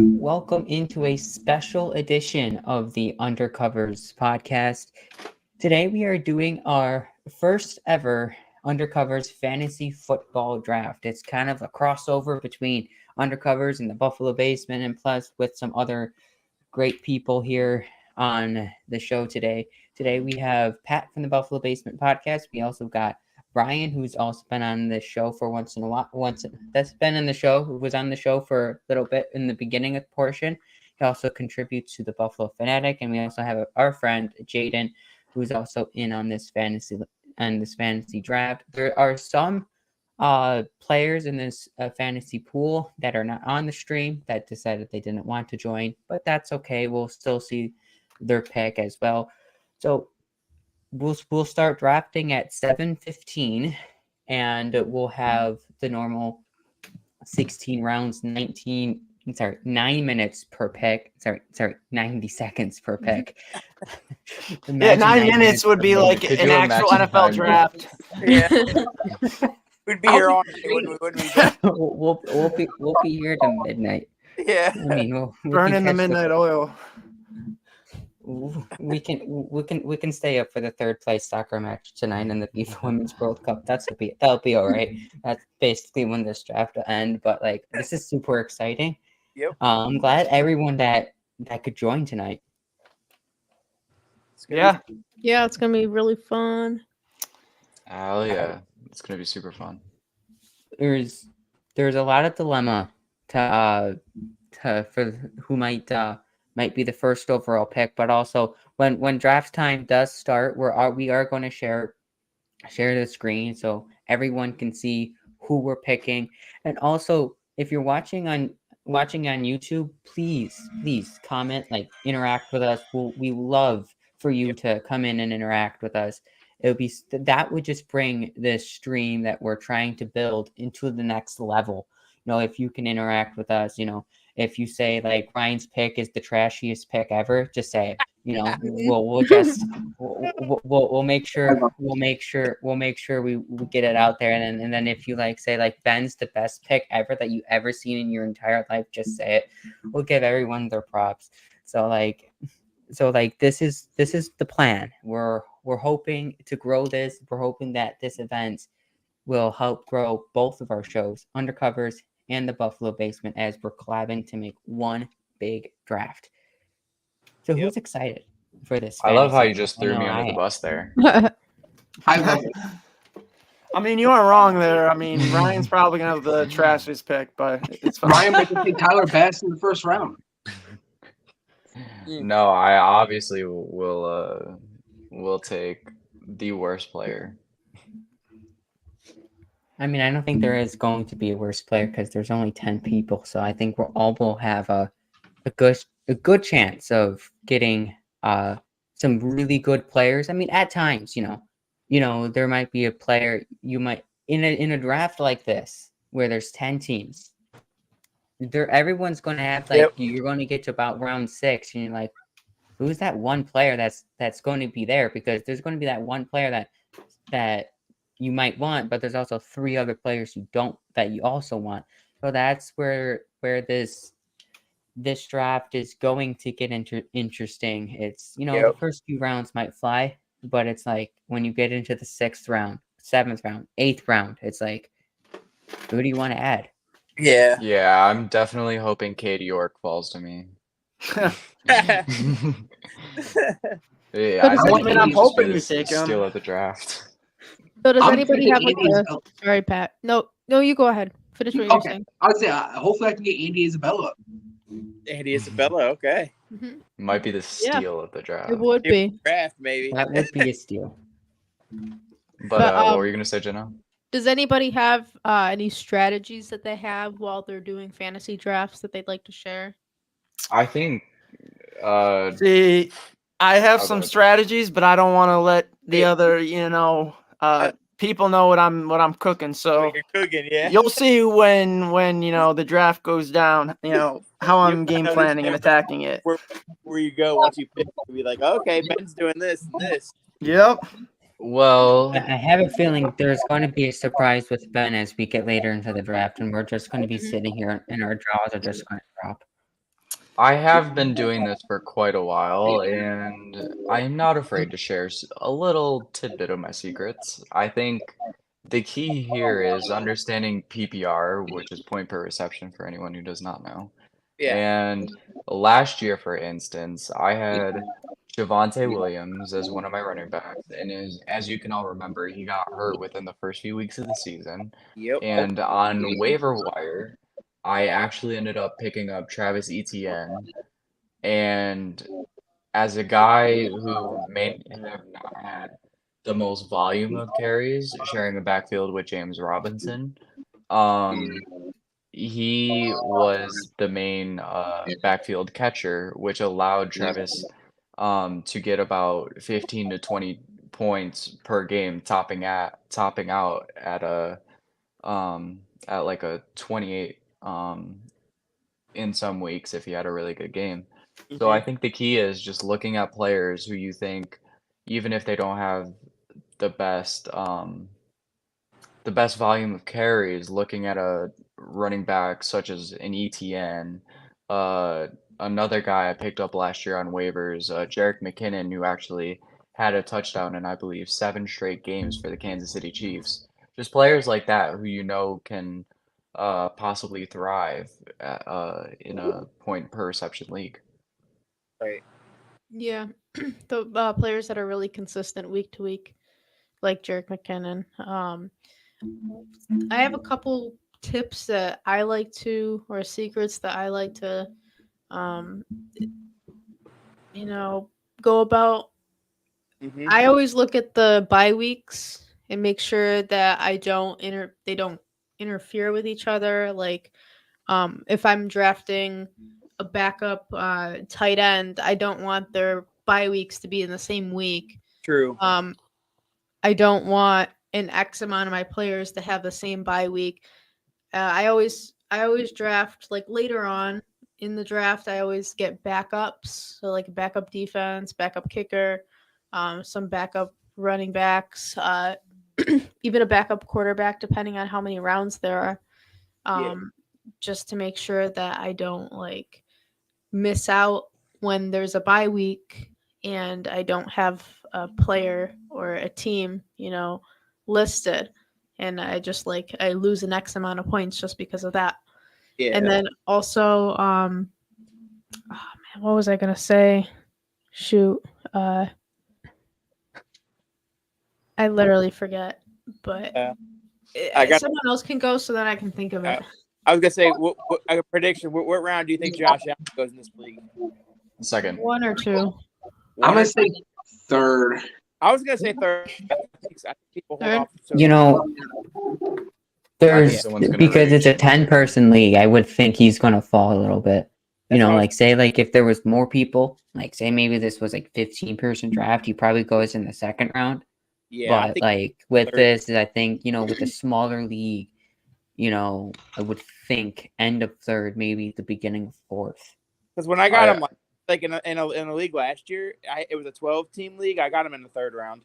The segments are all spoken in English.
Welcome into a special edition of the Undercovers podcast. Today we are doing our first ever Undercovers fantasy football draft. It's kind of a crossover between Undercovers and the Buffalo Basement, and plus with some other great people here on the show today. Today we have Pat from the Buffalo Basement podcast. We also got Brian, who's also been on the show for that's been in the show, who was on the show for a little bit in the beginning of the portion. He also contributes to the Buffalo Fanatic, and we also have our friend Jaden, who's also in on this fantasy draft. There are some players in this fantasy pool that are not on the stream that decided they didn't want to join, but that's okay. We'll still see their pick as well. So we'll start drafting at 7:15, and we'll have the normal 16 rounds, 9 minutes per pick. Sorry, 90 seconds per pick. Yeah, 9 minutes would be like an actual NFL draft. Yeah. We'd be here all day, wouldn't we? We'll be here to midnight. Yeah. I mean, we'll Burning the midnight oil. We can stay up for the third place soccer match tonight in the FIFA Women's World Cup. That'll be all right. That's basically when this draft will end. But like, this is super exciting. Yep. I'm glad everyone that could join tonight. Yeah. Yeah, it's gonna be really fun. Hell yeah. It's going to be super fun. There's a lot of dilemma for who might be the first overall pick, but also when draft time does start, we are going to share the screen so everyone can see who we're picking. And also, if you're watching on YouTube, please comment, like, interact with us. We love for you to come in and interact with us. That would just bring this stream that we're trying to build into the next level. If you can interact with us, if you say like Ryan's pick is the trashiest pick ever, just say it. We'll make sure we get it out there. And then if you say like Ben's the best pick ever that you ever seen in your entire life, just say it. We'll give everyone their props. So this is the plan. We're hoping to grow this. We're hoping that this event will help grow both of our shows, Undercovers and the Buffalo Basement, as we're collabing to make one big draft. So who's excited for this? I love how you just threw me under the bus there. I love it. I mean, you aren't wrong there. I mean, Ryan's probably gonna have the trashiest pick, but it's fine. Ryan might take Tyler Bass in the first round. No, I obviously will take the worst player. I mean, I don't think there is going to be a worse player because there's only 10 people. So I think will have a good chance of getting some really good players. I mean, at times, there might be a player you might in a draft like this where there's 10 teams. Everyone's going to have you're going to get to about round 6 and you're like, who's that one player that's going to be there? Because there's going to be that one player that you might want, but there's also 3 other players that you also want. So that's where this draft is going to get interesting. It's the first few rounds might fly, but it's like when you get into the 6th round, 7th round, 8th round, it's like, who do you want to add? Yeah, I'm definitely hoping Katie York falls to me. Yeah, I'm hoping you take him. Steal at the draft. So does anybody have sorry, Pat? No, you go ahead. Finish what you're saying. I would say hopefully I can get Andy Isabella. Andy Isabella, okay. Mm-hmm. Might be the steal of the draft. It would be. Draft, maybe. That would be a steal. But what were you going to say, Jenna? Does anybody have any strategies that they have while they're doing fantasy drafts that they'd like to share? I think See, I have some strategies, but I don't want to let the other, people know what I'm cooking. So You're cooking, yeah. you'll see when the draft goes down, how I'm game planning and attacking it. Where you go once you pick, you'll be like, okay, Ben's doing this and this. Yep. Well, I have a feeling there's going to be a surprise with Ben as we get later into the draft, and we're just going to be sitting here and our jaws are just going to drop. I have been doing this for quite a while, and I'm not afraid to share a little tidbit of my secrets. I think the key here is understanding PPR, which is point per reception for anyone who does not know. Yeah. And last year, for instance, I had Javonte Williams as one of my running backs, and as you can all remember, he got hurt within the first few weeks of the season. Yep. And on waiver wire, I actually ended up picking up Travis Etienne. And as a guy who may have not had the most volume of carries, sharing the backfield with James Robinson, um, he was the main backfield catcher, which allowed Travis to get about 15 to 20 points per game, topping out at like a 28 in some weeks if he had a really good game. So I think the key is just looking at players who you think, even if they don't have the best volume of carries, looking at a running back such as an ETN, uh, another guy I picked up last year on waivers, Jerick McKinnon, who actually had a touchdown in, I believe, 7 straight games for the Kansas City Chiefs. Just players like that who you know can possibly thrive in a point per reception league. Right. Yeah, the players that are really consistent week to week, like Jerick McKinnon. I have a couple tips that I like to, or secrets that I like to, um, go about. Mm-hmm. I always look at the bye weeks and make sure that they don't interfere with each other. Like, if I'm drafting a backup tight end, I don't want their bye weeks to be in the same week. True. I don't want an X amount of my players to have the same bye week. I always draft like later on in the draft. I always get backups, so like a backup defense, backup kicker, some backup running backs, even a backup quarterback, depending on how many rounds there are. Yeah. Just to make sure that I don't like miss out when there's a bye week and I don't have a player or a team, listed. And I lose an X amount of points just because of that. Yeah. And then also, what was I gonna say? Shoot. I literally forget. But someone else can go so that I can think of it. I was gonna say, what a prediction. What round do you think Josh Allen goes in this league? Second. 1 or 2. I'm gonna say third. I was gonna say third. I think people hold Third? off. There's someone's gonna because it's a reach. 10-person league, I would think he's gonna fall a little bit. Say like if there was more people, like say maybe this was like 15-person draft, he probably goes in the second round. Yeah, I But think like with third. this, I think with a smaller league, I would think end of third, maybe the beginning of fourth. Because when I got him like in a league last year, it was a 12-team league. I got him in the third round.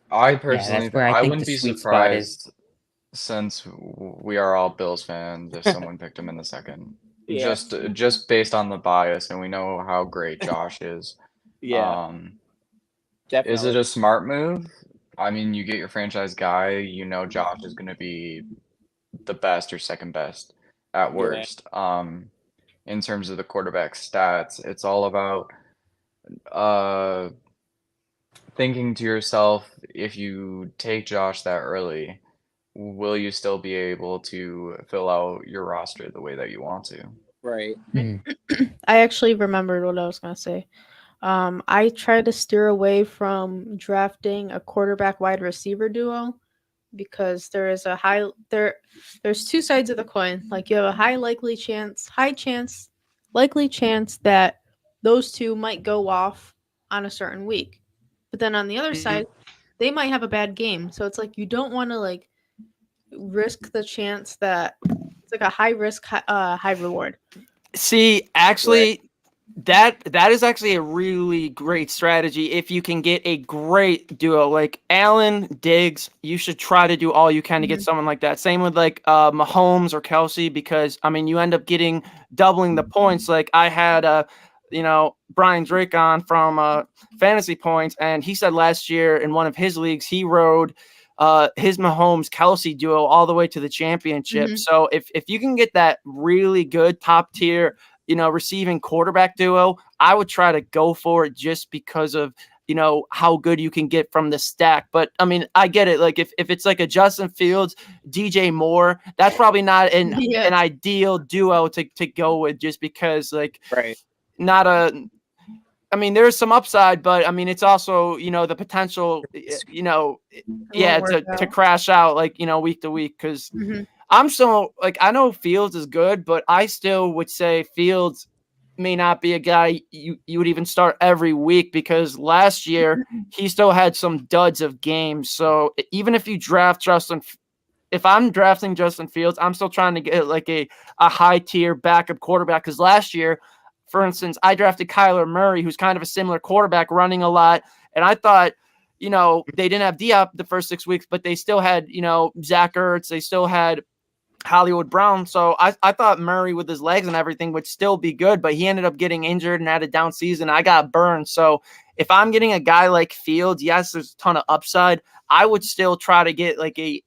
I personally, that's where I think wouldn't the be sweet spot is. surprised since we are all Bills fans if someone picked him in the second. Yeah. Just based on the bias, and we know how great Josh is. Yeah, Is it definitely. a smart move? I mean, you get your franchise guy, Josh is going to be the best or second best at worst. In terms of the quarterback stats, it's all about thinking to yourself, if you take Josh that early, will you still be able to fill out your roster the way that you want to? Right. I actually remembered what I was going to say. I try to steer away from drafting a quarterback wide receiver duo because there's two sides of the coin. Like you have a likely chance that those two might go off on a certain week. But then on the other side, they might have a bad game. So it's like you don't want to like risk the chance that it's like a high risk, high reward. See, actually, That is actually a really great strategy. If you can get a great duo like Allen, Diggs, you should try to do all you can to get someone like that. Same with like Mahomes or Kelsey, because I mean you end up getting doubling the points. Like I had Brian Drake on from Fantasy Points, and he said last year in one of his leagues he rode his Mahomes Kelsey duo all the way to the championship. So if you can get that really good top tier receiving quarterback duo, I would try to go for it just because of, how good you can get from the stack. But I mean, I get it. Like if it's like a Justin Fields, DJ Moore, that's probably not an ideal duo to go with, just because like I mean, there's some upside, but I mean, it's also, the potential, to crash out like, week to week. Cause I'm still like, I know Fields is good, but I still would say Fields may not be a guy you would even start every week, because last year he still had some duds of games. So even if you draft if I'm drafting Justin Fields, I'm still trying to get like a high tier backup quarterback. Cause last year, for instance, I drafted Kyler Murray, who's kind of a similar quarterback, running a lot. And I thought, they didn't have Diop the first 6 weeks, but they still had, Zach Ertz. They still had Hollywood Brown. So I thought Murray with his legs and everything would still be good, but he ended up getting injured and had a down season. I got burned. So if I'm getting a guy like Fields, yes, there's a ton of upside. I would still try to get like a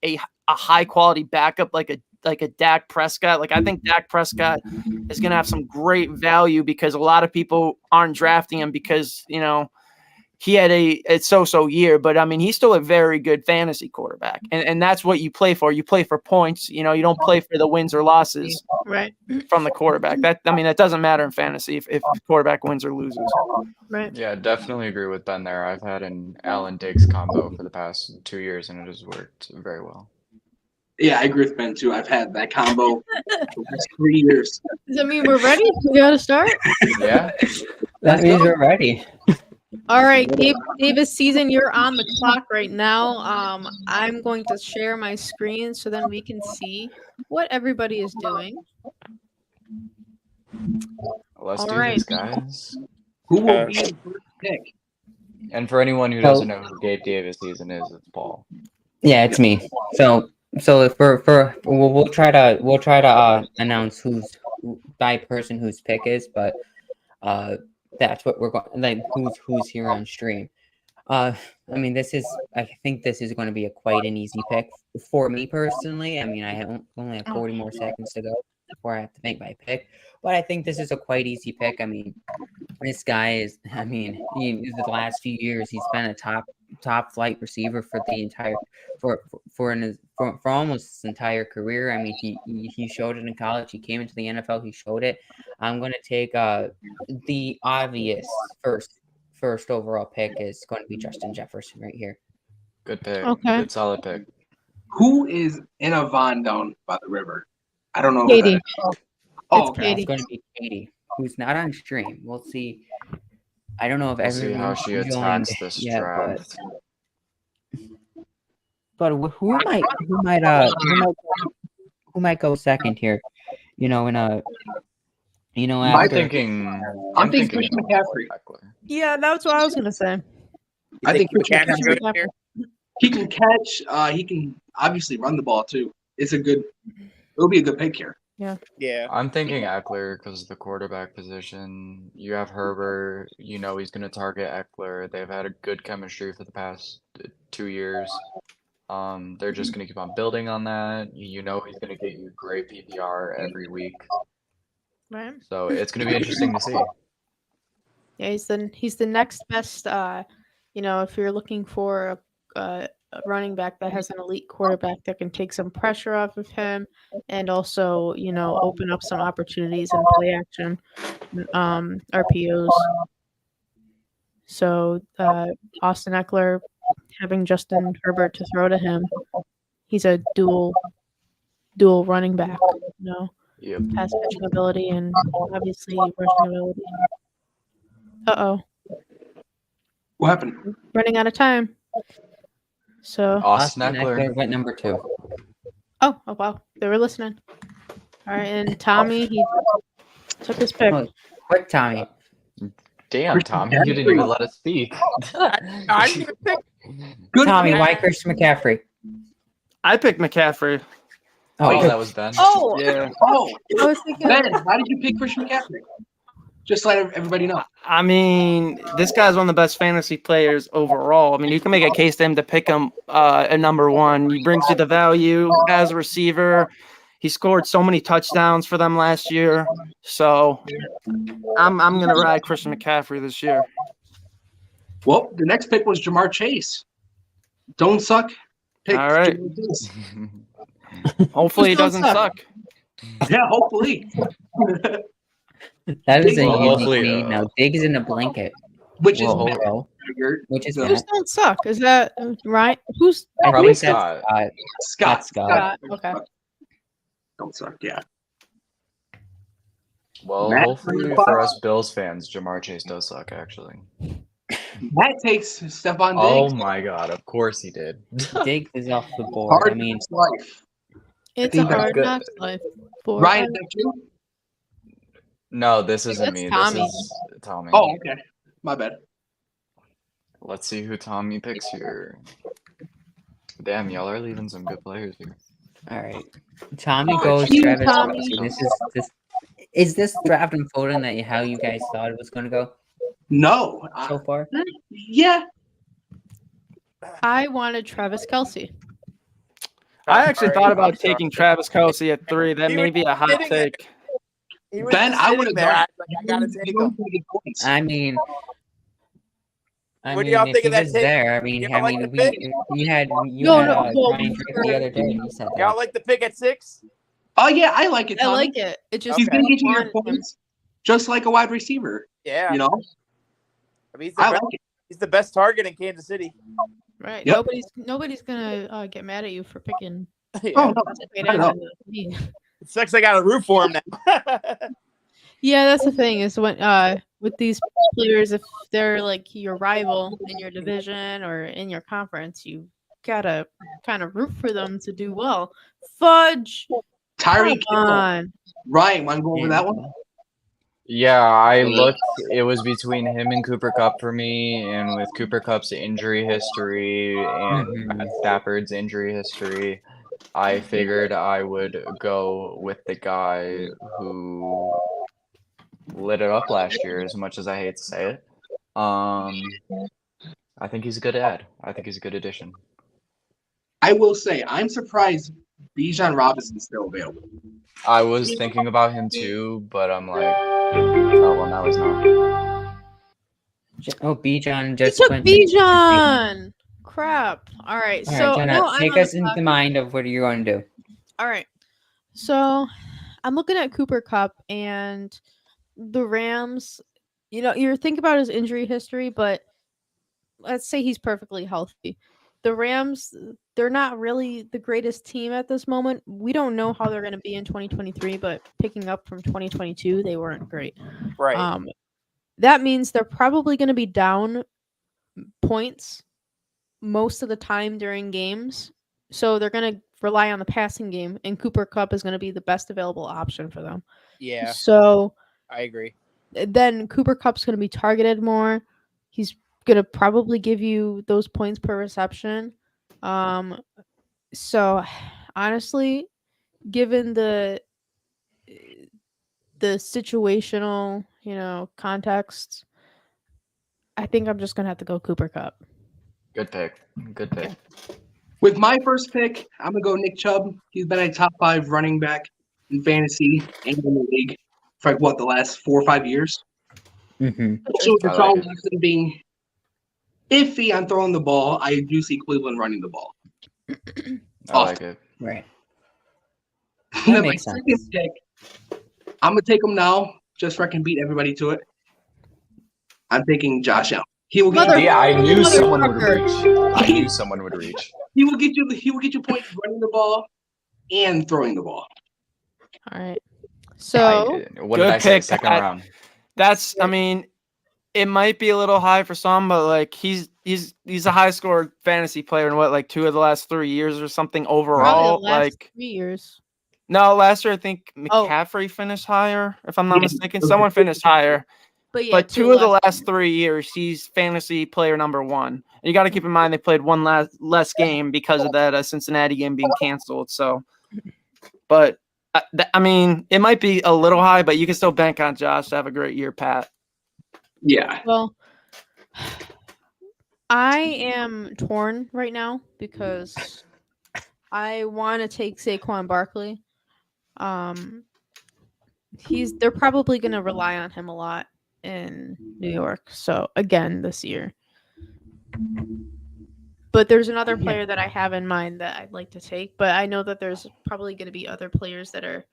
high quality backup, like a Dak Prescott. Like I think Dak Prescott is going to have some great value, because a lot of people aren't drafting him because, he had a so-so year, but I mean, he's still a very good fantasy quarterback. And that's what you play for. You play for points, you don't play for the wins or losses from the quarterback. That doesn't matter in fantasy if quarterback wins or loses. Right. Yeah, definitely agree with Ben there. I've had an Allen Diggs combo for the past 2 years, and it has worked very well. Yeah, I agree with Ben too. I've had that combo for the past 3 years. Does that mean we're ready? We got to start? Yeah. That means we're ready. All right, Davis Season, you're on the clock right now. I'm going to share my screen so then we can see what everybody is doing. Let's All do right. this, guys. Who will be the first pick? And for anyone who doesn't know who Gabe Davis season is, it's Paul. Yeah, it's me. So we'll try to announce who's by person whose pick is, but that's what we're going, like who's here on stream. I mean, I think this is going to be quite an easy pick for me personally. I mean, I only have 40 more seconds to go before I have to make my pick, but I think this is a quite easy pick. I mean, this guy is, the last few years he's been a top flight receiver for the entire for almost his entire career. I mean, he showed it in college. He came into the NFL. He showed it. I'm going to take the obvious first overall pick is going to be Justin Jefferson right here. Good pick. Okay. Good solid pick. Who is in a Von down by the river? I don't know. Katie. Oh, It's okay. Katie. It's going to be Katie, who's not on stream. We'll see. I don't know if We'll see how she attacks this draft. But who might go second here? I'm thinking Christian McCaffrey. Yeah, that's what I was gonna say. I think Christian McCaffrey's McCaffrey. good here? He can catch. He can obviously run the ball too. It'll be a good pick here. Yeah. I'm thinking Eckler because of the quarterback position. You have Herbert. He's going to target Eckler. They've had a good chemistry for the past 2 years. They're just going to keep on building on that. He's going to get you great PPR every week. Right. So it's going to be interesting to see. Yeah, he's the next best. If you're looking for a running back that has an elite quarterback that can take some pressure off of him, and also open up some opportunities in play action, RPOs. So Austin Eckler, having Justin Herbert to throw to him, he's a dual running back. Yep. Pass catching ability and obviously rushing ability. What happened? Running out of time. So Austin Eckler went number 2. Oh wow, they were listening. All right, and Tommy, he took his pick. Oh, quick, Tommy. Damn, Tommy, you didn't even let us speak. I didn't even pick. Good Tommy, pick. why Christian McCaffrey? I picked McCaffrey. Oh, you- that was Ben. Oh, Yeah. Oh, I was thinking. Ben, why did you pick Christian McCaffrey? Just let everybody know. I mean, this guy's one of the best fantasy players overall. I mean, you can make a case to him to pick him at number one. He brings you the value as a receiver. He scored so many touchdowns for them last year. So I'm gonna ride Christian McCaffrey this year. Well, the next pick was Jamar Chase. Don't suck. Pick All right. Jamar Chase. Hopefully he Just don't doesn't suck. Yeah, hopefully. That is a Well, unique hopefully, name. Now, Diggs in a blanket. Which is Well, Matt. Well, Which is is Who's don't suck? Is that right? Who's I Probably think that's Scott. Scott. Okay. Don't suck. Yeah. Well, Matt, hopefully number for five. us Bills fans, Jamar Chase does suck, actually. Matt takes Stephon Oh Diggs. my god, of course he did. Diggs is off the board. Hard I mean, life. It's think a that's hard good. knocks life. For Ryan, is that you? No, this isn't that's me. Tommy. This is Tommy. Oh, okay. My bad. Let's see who Tommy picks here. Damn, y'all are leaving some good players here. all right. Tommy Oh, goes cute, Travis Tommy. Kelce. Is this draft unfolding that how you guys thought it was going to go No. so far? Yeah. I wanted Travis Kelce. I actually thought about I'm sorry. taking Travis Kelce at 3. That He may was be a hot sitting there. take. He was Ben, just I sitting would have there. done I it. was like, I gotta take him. I mean, What do y'all if think he of that was take? there, I mean, Y'all like the we pick? you had No, well, Ryan Drake the other day, and he said Y'all that. like the pick at 6? Oh, yeah, I like it, I Tommy. like it. It just He's Okay. going to get you your wanted him. points just like a wide receiver. Yeah. You know? I mean, I like it. he's the best target in Kansas City. Right. Yep. Nobody's gonna get mad at you for picking. Yeah. Oh, no. the tight I end know. in the league. It sucks I got to root for him now. Yeah, that's the thing is when with these players, if they're like your rival in your division or in your conference, you gotta kind of root for them to do well. Fudge, Tyreek come Hill. on. Ryan, want to go over that one? Yeah, I looked. It was between him and Cooper Kupp for me, and with Cooper Kupp's injury history and Matt Stafford's injury history, I figured I would go with the guy who lit it up last year, as much as I hate to say it. I think he's a good ad. I think he's a good addition. I will say, I'm surprised Bijan Robinson's still available. I was thinking about him too, but I'm like, oh, well, now he's not. Oh, Bijan He just took went. Bijan. Crap. All right. All right, So Jenna, no, I'm take on us the into clock. the mind of what you're going to do. All right. So I'm looking at Cooper Kupp and the Rams. You know, you're thinking about his injury history, but let's say he's perfectly healthy. The Rams, they're not really the greatest team at this moment. We don't know how they're going to be in 2023, but picking up from 2022, they weren't great. Right. That means they're probably going to be down points most of the time during games. So they're going to rely on the passing game, and Cooper Kupp is going to be the best available option for them. Yeah, So I agree. then Cooper Kupp's going to be targeted more. He's going to probably give you those points per reception. So honestly, given the situational, context, I think I'm just going to have to go Cooper Kupp. Good pick. Good pick. With my first pick, I'm going to go Nick Chubb. He's been a top 5 running back in fantasy and in the league for the last 4 or 5 years. Mm-hmm. So with I Deshaun like it. Watson being iffy on throwing the ball, I do see Cleveland running the ball. I like it. Right. And then my makes sense. second pick, I'm going to take him now just so I can beat everybody to it. I'm taking Josh Allen. He will get Mother- Yeah, I knew someone would Motherfucker. reach. I knew someone would reach. he will get you points running the ball and throwing the ball. All right. So What did Good I say? pick, Second Pat. round. I mean, it might be a little high for some, but like he's a high score fantasy player in what, 2 of the last 3 years or something probably overall. the last 3 years. No, last year I think Oh. McCaffrey finished higher, if I'm not Yeah. mistaken. Someone finished higher. But yeah, But 2 of the last 3 years, he's fantasy player number 1. And you got to keep in mind they played one less game because of that Cincinnati game being canceled. So, but I mean, it might be a little high, but you can still bank on Josh to have a great year, Pat. Yeah. Well, I am torn right now because I want to take Saquon Barkley. They're probably going to rely on him a lot in New York. So again, this year. But there's another player that I have in mind that I'd like to take. But I know that there's probably going to be other players that are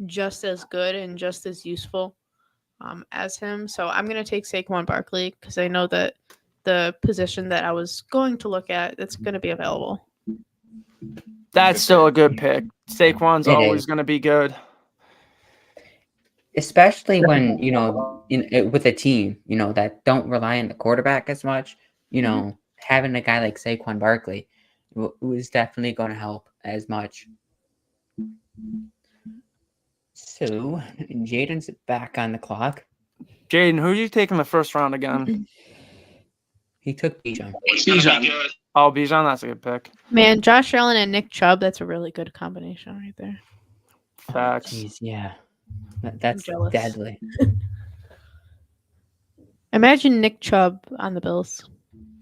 just as good and just as useful as him. So I'm going to take Saquon Barkley because I know that the position that I was going to look at, it's going to be available. That's still a good pick. Saquon's It always is. going to be good. Especially when, with a team, that don't rely on the quarterback as much, having a guy like Saquon Barkley was definitely going to help as much. So, Jaden's back on the clock. Jaden, who are you taking the first round again? He took Bijan. Bijan. Oh, Bijan, that's a good pick. Man, Josh Allen and Nick Chubb, that's a really good combination right there. Facts. Jeez, yeah. That's jealous. deadly. Imagine Nick Chubb on the Bills.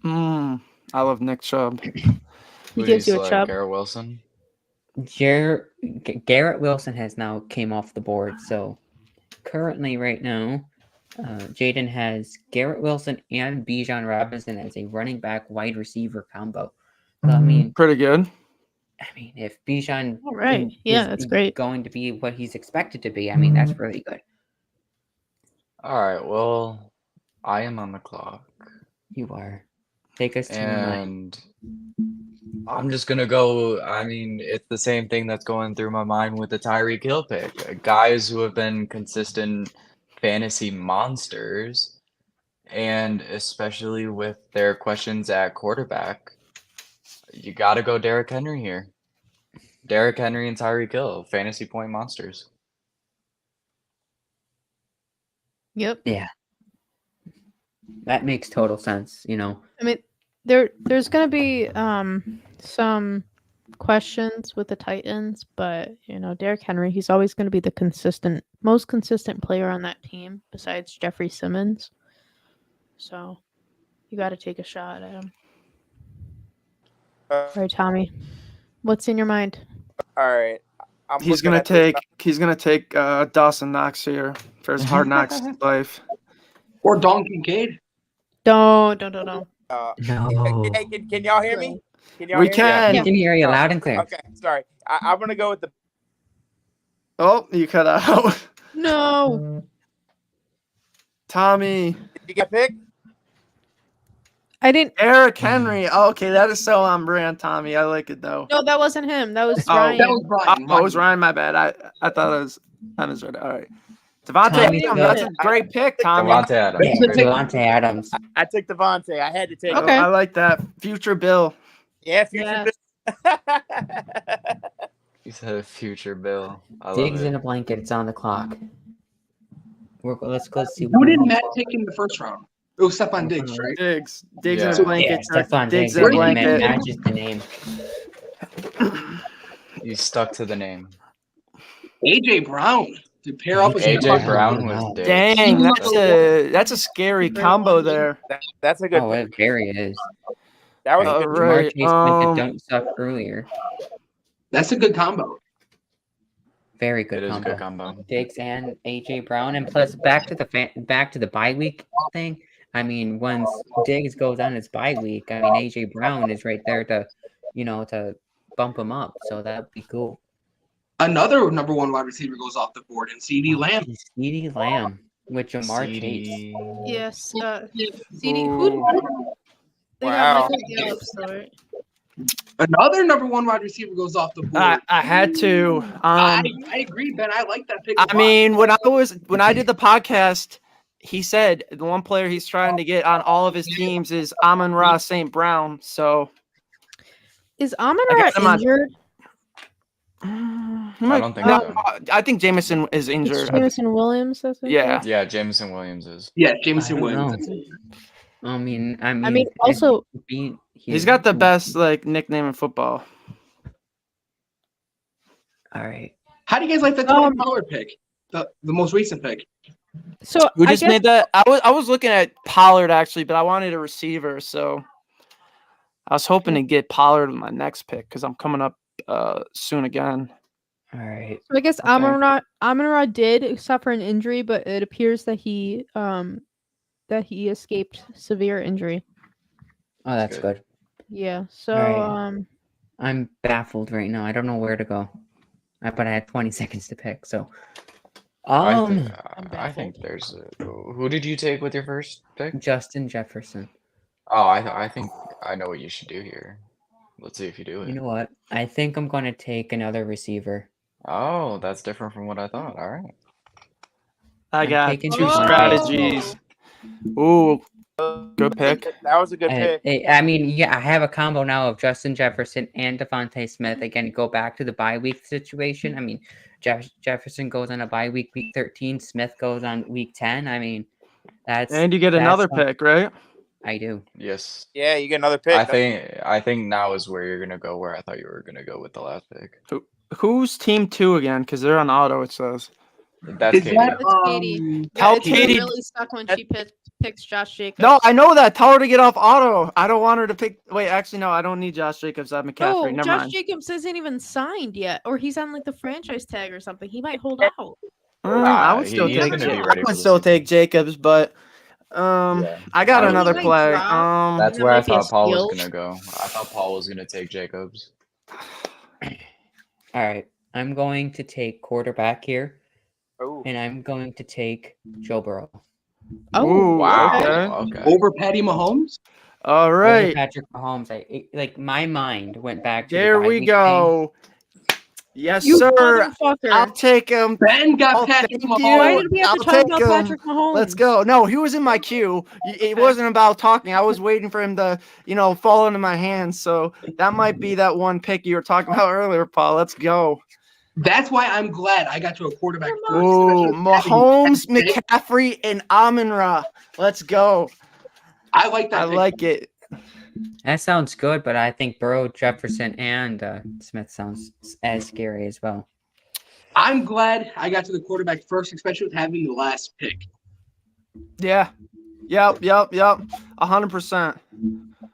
I love Nick Chubb. He gives you a Chubb. Garrett Wilson. Garrett Wilson has now came off the board, so currently right now, Jaden has Garrett Wilson and Bijan Robinson as a running back wide receiver combo. So, I mean, Pretty good. if Bijan All right. Yeah, that's great. going to be what he's expected to be, I mean, that's really good. All right. Well, I am on the clock. You are. Take us to your mind. And I'm just going to go. I mean, it's the same thing that's going through my mind with the Tyreek Hill pick. Guys who have been consistent fantasy monsters, and especially with their questions at quarterback, you got to go Derrick Henry here. Derrick Henry and Tyreek Hill, fantasy point monsters. Yep. Yeah. That makes total sense, I mean, there's going to be some questions with the Titans, but Derrick Henry, he's always going to be the most consistent player on that team besides Jeffrey Simmons. So you got to take a shot at him. All right, Tommy, what's in your mind? All right. He's gonna take Dawson Knox here for his Hard Knocks life. Or Don Kincaid. Don't. No. Hey, can y'all hear me? Can y'all We hear can. We can hear you loud and clear. Okay, sorry. I'm gonna go with the. Oh, you cut out. No. Tommy. Did you get picked? I didn't. Eric Henry. Oh, okay, that is so on brand, Tommy. I like it though. No, that wasn't him. That was Oh, Ryan. That was Ryan. Oh, it was Ryan. My bad. I thought it was. I misread it. All right. Devontae Tommy Adams. That's a great pick, Tommy. Devontae Adams. Yeah, Devontae Adams. I took Devontae. I had to take. Okay. I like that. Future Bill. Yeah, future. You said future Bill. I love Diggs it. in a blanket. It's on the clock. Let's go see. Who did Matt take in the first round? It was Stephon Diggs, right? Diggs Yeah. in a Yeah, blanket. Stephon Diggs Diggs. in a I mean, blanket. matches the name. You stuck to the name. AJ Brown to pair up with AJ Stephon. Brown was Diggs. Dang, that's a scary combo there. That's a good. Oh, it very is. That was a Oh, good. right. Jamar Chase went to don't suck earlier. That's a good combo. Very good It is a combo. good combo. Diggs and AJ Brown, and plus back to the bye week thing. I mean, once Diggs goes on his bye week, I mean AJ Brown is right there to, to bump him up. So that'd be cool. Another number one wide receiver goes off the board, and CD Lamb. CeeDee Lamb with Jamar Chase. CD. Yes. CD. Who? They Wow. got Michael Gallup still, right? Another number one wide receiver goes off the board. I had to. I agree, Ben. I like that pick. I mean, when I did the podcast, he said the one player he's trying to get on all of his teams is Amon-Ra St. Brown. So Is Amon-Ra guess I'm on- injured? I don't think No, so. I think Jameson is It's injured. Jameson Williams, I think. Yeah. Yeah, Jameson Williams is. Yeah, I Jameson don't Williams. know. That's it. I mean, also- He's got the best nickname in football. All right. How do you guys like the Tony Pollard pick? The most recent pick. So Who I just guess made that? I was looking at Pollard actually, but I wanted a receiver, so I was hoping to get Pollard with my next pick because I'm coming up soon again. All right. So I guess Okay. Amon-Ra did suffer an injury, but it appears that he escaped severe injury. Oh, that's good. Yeah. So Alright. I'm baffled right now. I don't know where to go. But I had 20 seconds to pick. So, I think there's. Who did you take with your first pick? Justin Jefferson. Oh, I think I know what you should do here. Let's see if you do it. You know what? I think I'm going to take another receiver. Oh, that's different from what I thought. All right. I I'm got taking two Devontae strategies. Ooh, good pick. That was a good pick. I mean, yeah, I have a combo now of Justin Jefferson and Devontae Smith. Again, go back to the bye week situation. I mean, Jefferson goes on a bye week, week 13. Smith goes on week 10. I mean, And you get another pick, right? I do. Yes. Yeah, you get another pick. I think now is where you're gonna go. Where I thought you were gonna go with the last pick. Who's team 2 again? Because they're on auto. It says. That's Katie. It's Katie. Tell it's gonna Katie- really suck when she picks Josh Jacobs. No, I know that. Tell her to get off auto. I don't want her to pick. Wait, actually, no. I don't need Josh Jacobs. I have McCaffrey. No, Never Josh mind. Jacobs isn't even signed yet, or he's on like the franchise tag or something. He might hold out. I would still he's take. gonna be I ready for would the still season. take Jacobs, but Yeah. I got I another might play. drop. That's That where I might be a thought Paul was steal. gonna go. I thought Paul was gonna take Jacobs. All right. I'm going to take quarterback here, Ooh. and I'm going to take Joe Burrow. Ooh, Wow. okay. Okay. Over Patty Mahomes? All Over right. Patrick Mahomes. My mind went back to the There bye we week go. Yes, You sir. motherfucker! I'll take him. Ben got Oh, Patrick thank Mahomes. you. Why did we have I'll to talk take about him. Patrick Mahomes? Let's go. No, he was in my queue. It wasn't about talking. I was waiting for him to, fall into my hands. So that might be that one pick you were talking about earlier, Paul. Let's go. That's why I'm glad I got to a quarterback first. Ooh, especially with having Mahomes, that pick. McCaffrey, and Amon-Ra. Let's go. I like that I pick. like it. That sounds good, but I think Burrow, Jefferson, and Smith sounds as scary as well. I'm glad I got to the quarterback first, especially with having the last pick. Yeah. Yep. 100%. All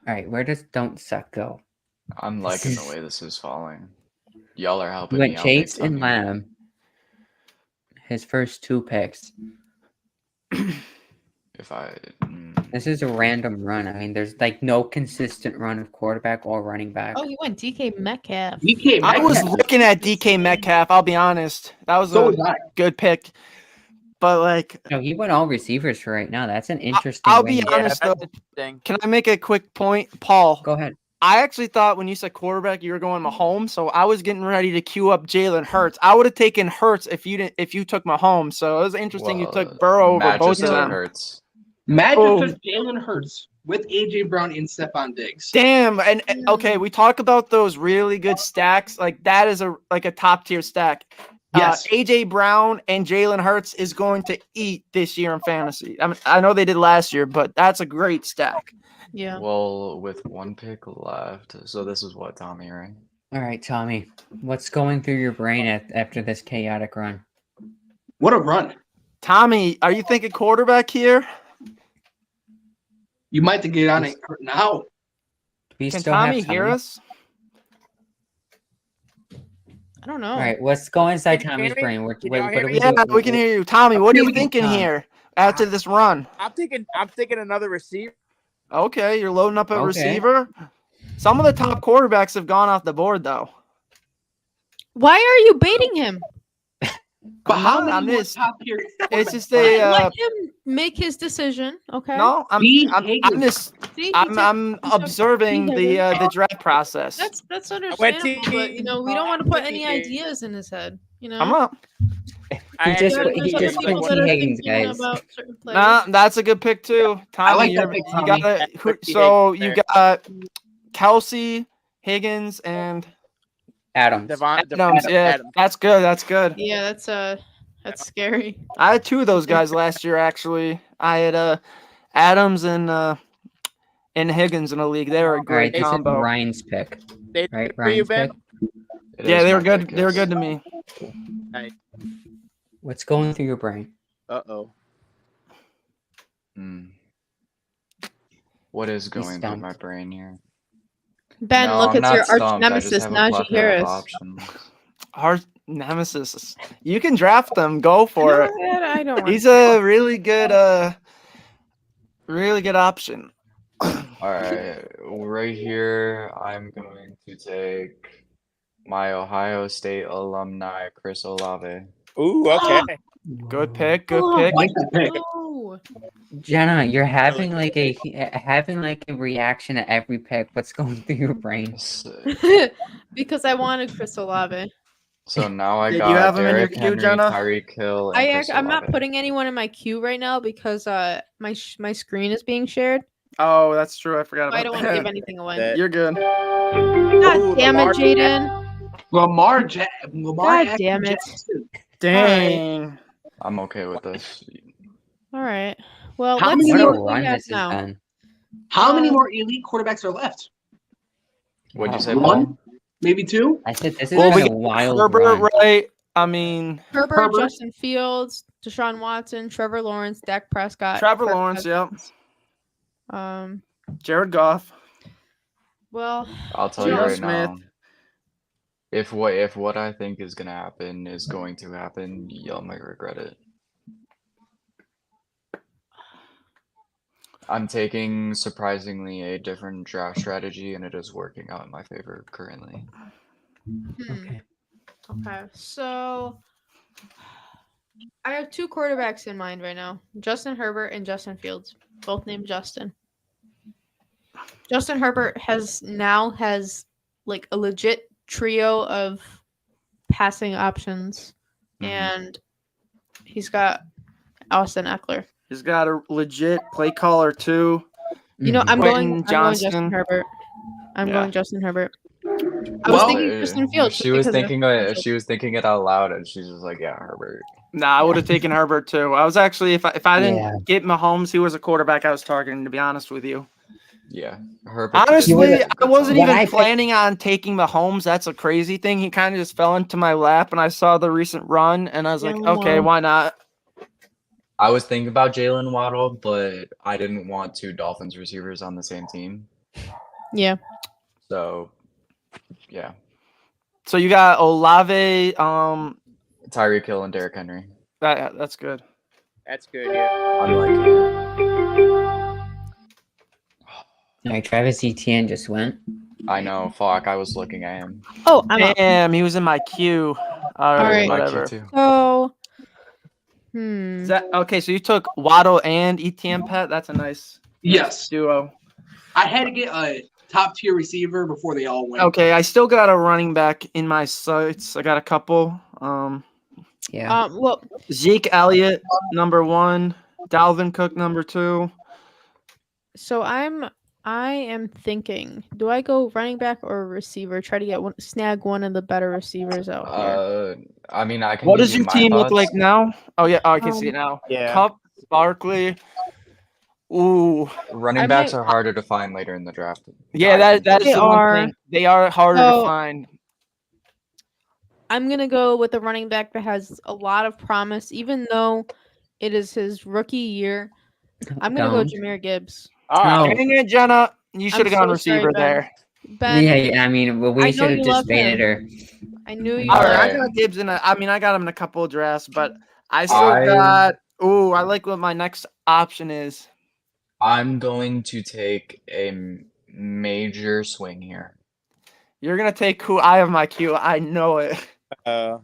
right, where does Don't Suck go? I'm liking the way this is falling. Y'all are We helping went me out. Chase big and time here. Lamb. His first 2 picks. If I. This is a random run. I mean, there's no consistent run of quarterback or running back. Oh, you went DK Metcalf. DK I was Metcalf. looking at DK Metcalf. I'll be honest. That was So a was I. good pick. But, No, he went all receivers for right now. That's an interesting I'll range. be honest, that's though. interesting. Can I make a quick point? Paul, Go ahead. I actually thought when you said quarterback, you were going Mahomes. So I was getting ready to queue up Jalen Hurts. I would have taken Hurts if you took Mahomes. So it was interesting you took Burrow over Matt both just of took them. Hurts. Matt Oh. just took Jalen Hurts with A.J. Brown and Stephon Diggs. Damn. And okay, we talk about those really good stacks. Like that is a top tier stack. Yes. AJ Brown and Jalen Hurts is going to eat this year in fantasy. I know they did last year, but that's a great stack. Yeah. Well, with one pick left, so this is what, Tommy, right? All right, Tommy. What's going through your brain after this chaotic run? What a run. Tommy, are you thinking quarterback here? You might have to get on it now. We Can still Tommy have hear time. us? I don't know. All right, what's going inside Can you Tommy's hear me? brain? What Can are y'all hear we me? Yeah, doing? we can hear you. Tommy, what are you Here we go, thinking Tom. here after this run? I'm thinking another receiver. Okay, you're loading up a Okay. receiver. Some of the top quarterbacks have gone off the board, though. Why are you baiting him? But how not, many I'm more just- top tier It's just quarterbacks? a. Let him make his decision. Okay. No, I'm Higgins. just See, he I'm took observing Higgins. the draft process. That's understandable, but we don't want to put any Higgins. ideas in his head. I'm up. He just There's put- he other just people put that T. are Higgins, thinking guys. about certain players. Nah, that's a good pick too. Tommy, like that pick, you Tommy. got T. so you Higgins got Kelsey, Higgins, and Adams. Adams, yeah, Adams. that's good. That's good. Yeah, that's scary. I had two of those guys last year. Actually, I had Adams and Higgins in a league. They were a All right, great this is combo. Ryan's pick. They Right, for you, Ryan's Ben? pick. It Yeah, is they were my good. pick, They were yes. good to me. What's going through your brain? Uh-oh. What is going through stumped. my brain here? Ben, No, look, I'm it's not your arch stumped. I just nemesis, have a Najee plethora of Harris. options. Our nemesis. You can draft them. Go for it. I don't want He's a really good option. All right here, I'm going to take my Ohio State alumni, Chris Olave. Ooh, okay. Good pick. Good Oh, pick. I like that pick. no. Jenna, you're having like a reaction to every pick. What's going through your brain? Because I wanted Chris Olave. So now I Did you got have him in your Derrick queue, Henry, Jenna? Tyreek Hill, and Chris I'm not Olave. putting anyone in my queue right now because my screen is being shared. Oh, that's true. I forgot So about I don't want to give that. anything away. That- You're good. God Ooh, damn it, Lamar Jaden. Lamar God damn it. Jackson. Dang. I'm okay with this. All right. Well, How let's many What see a more- what we run have this now. has been. How many more elite quarterbacks are left? What'd you say, One? Paul? Maybe two? I said this is Well, we a got wild Herbert, run. right? I mean, Herbert, Justin Fields, Deshaun Watson, Trevor Lawrence, Dak Prescott. Trevor Kirk Lawrence, yep. Cousins. Jared Goff. Well, I'll tell you Geno right Smith. now. If what I think is gonna happen is going to happen, y'all might regret it. I'm taking surprisingly a different draft strategy, and it is working out in my favor currently. Okay. okay. So I have two quarterbacks in mind right now: Justin Herbert and Justin Fields, both named Justin. Justin Herbert has like a legit trio of passing options, and he's got Austin Eckler. He's got a legit play caller too. You know, Mhm. I'm Quentin going Johnston. Justin Herbert. I'm Yeah. going Justin Herbert. I was Well, thinking Justin Fields. She was because of thinking potential. she was thinking it out loud, and she's just like, "Yeah, Herbert." Nah, I would have taken Herbert too. I was actually, if I didn't Yeah. get Mahomes, he was a quarterback I was targeting. To be honest with you, Yeah, Herbert. honestly, I wasn't When even I picked- planning on taking Mahomes. That's a crazy thing. He kind of just fell into my lap, and I saw the recent run, and I was like, Yeah, okay, well. why not? I was thinking about Jalen Waddle, but I didn't want two Dolphins receivers on the same team. Yeah. So, yeah, So you got Olave. Tyreek Hill and Derrick Henry. That's good. That's good, yeah. I'm liking it. All right, Travis Etienne just went. I know. Fuck, I was looking at him. Oh, I'm up. Damn, he was in my queue. All All right, right. My kid whatever. too. So, Is that okay? So you took Waddle and ETN Pet. That's a nice Yes. duo. I had to get a top tier receiver before they all went. Okay, I still got a running back in my sights. I got a couple. Yeah. well, Zeke Elliott, number 1. Dalvin Cook, number 2. so I am thinking, do I go running back or receiver? Try to snag one of the better receivers out here. I mean, I can. What give does you your my team look thoughts. like now? Oh yeah, I can see it now. Yeah. Cup, Barkley. Ooh, Running I backs might- are harder to find later in the draft. yeah, I that think is They the are. one thing. They are harder So- to find. I'm gonna go with a running back that has a lot of promise, even though it is his rookie year. I'm gonna go Don't. Jahmyr Gibbs. All right. No. Dang it, Jenna. You should have I'm gone so sorry, receiver Ben. there. Ben, Yeah, I mean, well, I we know should have you just love faded him. her. I knew you. All loved right, him. I got Gibbs in. I mean, I got him in a couple of drafts, but I still I- got. Ooh, I like what my next option is. I'm going to take a major swing here. You're gonna take who I have my queue. I know it. Oh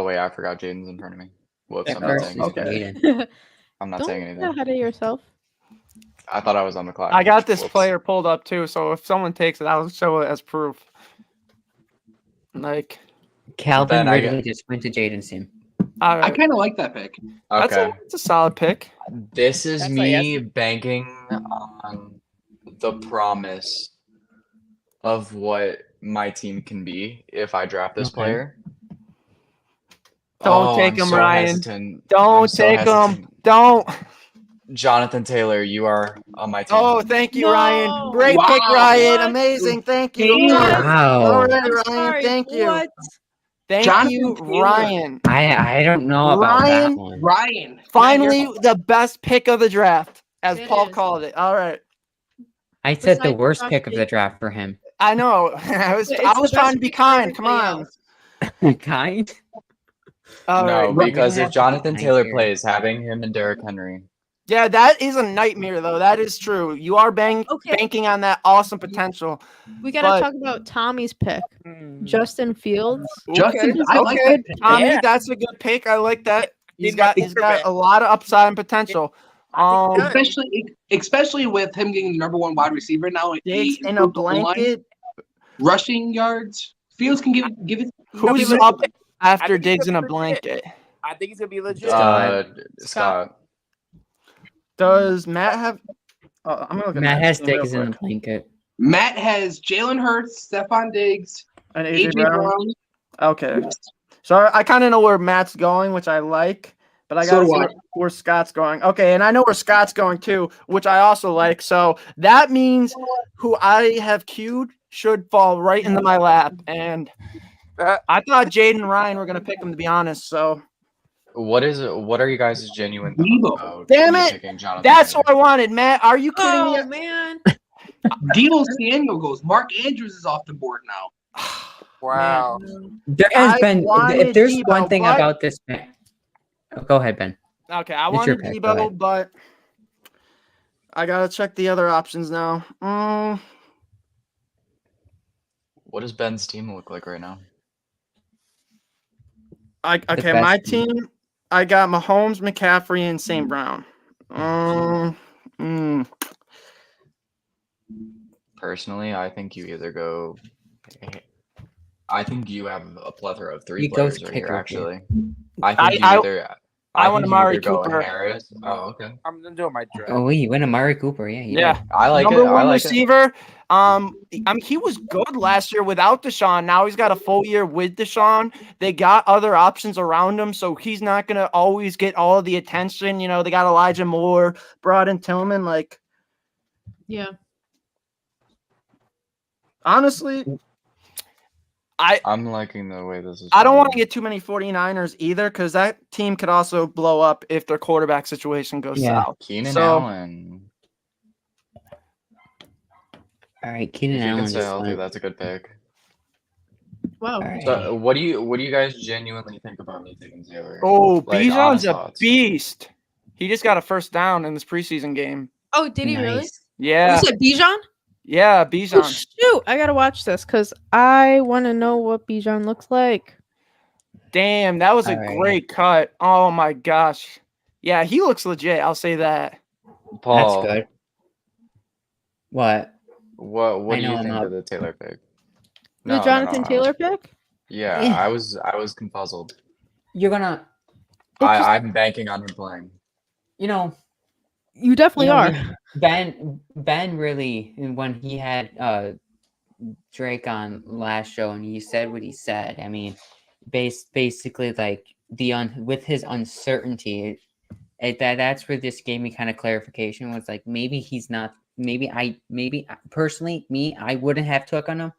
wait, I forgot Jaden's in front of me. Whoops, At I'm not first, saying it's anything. Jaden. I'm not Don't saying get anything. ahead of yourself. I thought I was on the clock. I got this Whoops. player pulled up too, so if someone takes it, I'll show it as proof. Like, Calvin Ben, I Ridley just went to Jaden's team. all I right, kind of like that pick. Okay, that's a solid pick. this is That's me banking on the promise of what my team can be if I draft this Okay. player. Don't take I'm him, so Ryan. hesitant. I'm Don't so take him. hesitant. Don't. Jonathan Taylor, you are on my team. Oh, thank you, No. Ryan. Great pick, Wow. Ryan. What? Amazing. Thank you. Damn. All Wow. right, I'm Ryan. sorry. Thank you. What? Thank Jonathan you, Taylor. Ryan. I don't know about Ryan, that one. Ryan. Finally, the best pick of the draft, as It Paul is. called it. All right. I said the Besides worst Josh pick of the Jacobs. draft for him. I know. I was It's the trying best to be pick for kind. Come everybody on. else. Kind? All No, right. We because don't if have to be Jonathan kind Taylor here. plays, having him and Derrick Henry. Yeah, that is a nightmare, though. That is true. You are Okay. banking on that awesome potential. We gotta But- talk about Tommy's pick. Mm. Justin Fields. Justin, I like okay, that pick. Tommy, Yeah. That's a good pick. I like that. He's Need my got quarterback. a lot of upside and potential. I think he does. Especially with him getting the number 1 wide receiver now. Diggs he in a improved the O-line. blanket. Rushing yards. Fields can give it. Who's be up legit. after I think he's Diggs in a legit. blanket? I think he's gonna be legit. Scott. Does Matt have? Oh, I'm gonna look at Matt has team real Diggs in the quick. blanket. Matt has Jalen Hurts, Stephon Diggs, And AJ AJ Brown. Brown. Okay, so I kind of know where Matt's going, which I like, but I So gotta do see I. where Scott's going. Okay, and I know where Scott's going too, which I also like. So that means who I have queued should fall right into my lap. And I thought Jaden and Ryan were gonna pick him, to be honest. So What are you guys' genuine thoughts Debo. about Damn me it! picking Jonathan That's Taylor? what I wanted, Matt. Are you kidding me? Oh man. Debo Samuel goes. Mark Andrews is off the board now. Wow. There has I been, wanted if there's Debo, one thing but- about this, oh, go ahead, Ben. Okay, I It's your wanted pick, go Debo, ahead. but I gotta check the other options now. What does Ben's team look like right now? Okay, best my team. team, I got Mahomes, McCaffrey, and St. Brown. Personally, I think you either go. I think you have a plethora of 3 He goes players right kicker here. here. Actually, I think I- you either. I I want think you Amari either go Cooper. Harris. Oh, okay. I'm doing my draft. Oh, you win Amari Cooper. Yeah, you Yeah. did. I like Number it. I one like it. receiver. I mean, he was good last year without Deshaun. Now he's got a full year with Deshaun. They got other options around him, so he's not gonna always get all of the attention. You know, they got Elijah Moore, brought in Tillman. Like, Yeah. honestly, I'm liking the way this is. I don't want to going. get too many 49ers either, because that team could also blow up if their quarterback situation goes Yeah. south. Keenan So- Allen. All right, Keenan If he can Allen stay just healthy, went. that's a good pick. Wow. All right. So, what do you guys genuinely think about me taking Taylor? Oh, Like, Bijan's honest a thoughts. beast. He just got a first down in this preseason game. Oh, did he really? Nice. Yeah, You said Bijan? yeah, Oh Bijan. shoot! I gotta watch this because I want to know what Bijan looks like. Damn, that was a All right. great cut. Oh my gosh. Yeah, he looks legit. I'll say that. Paul, That's good. What? What I do know you I'm think up. of the Taylor pick? The Jonathan Taylor pick? Yeah, Yeah. I was confuzzled. You're gonna, I'm banking on him playing. you know, You definitely are. Ben really, when he had Drake on last show and he said what he said. I mean, basically like with his uncertainty, that's where this gave me kind of clarification. Was like maybe he's not. Maybe personally, I wouldn't have took on him.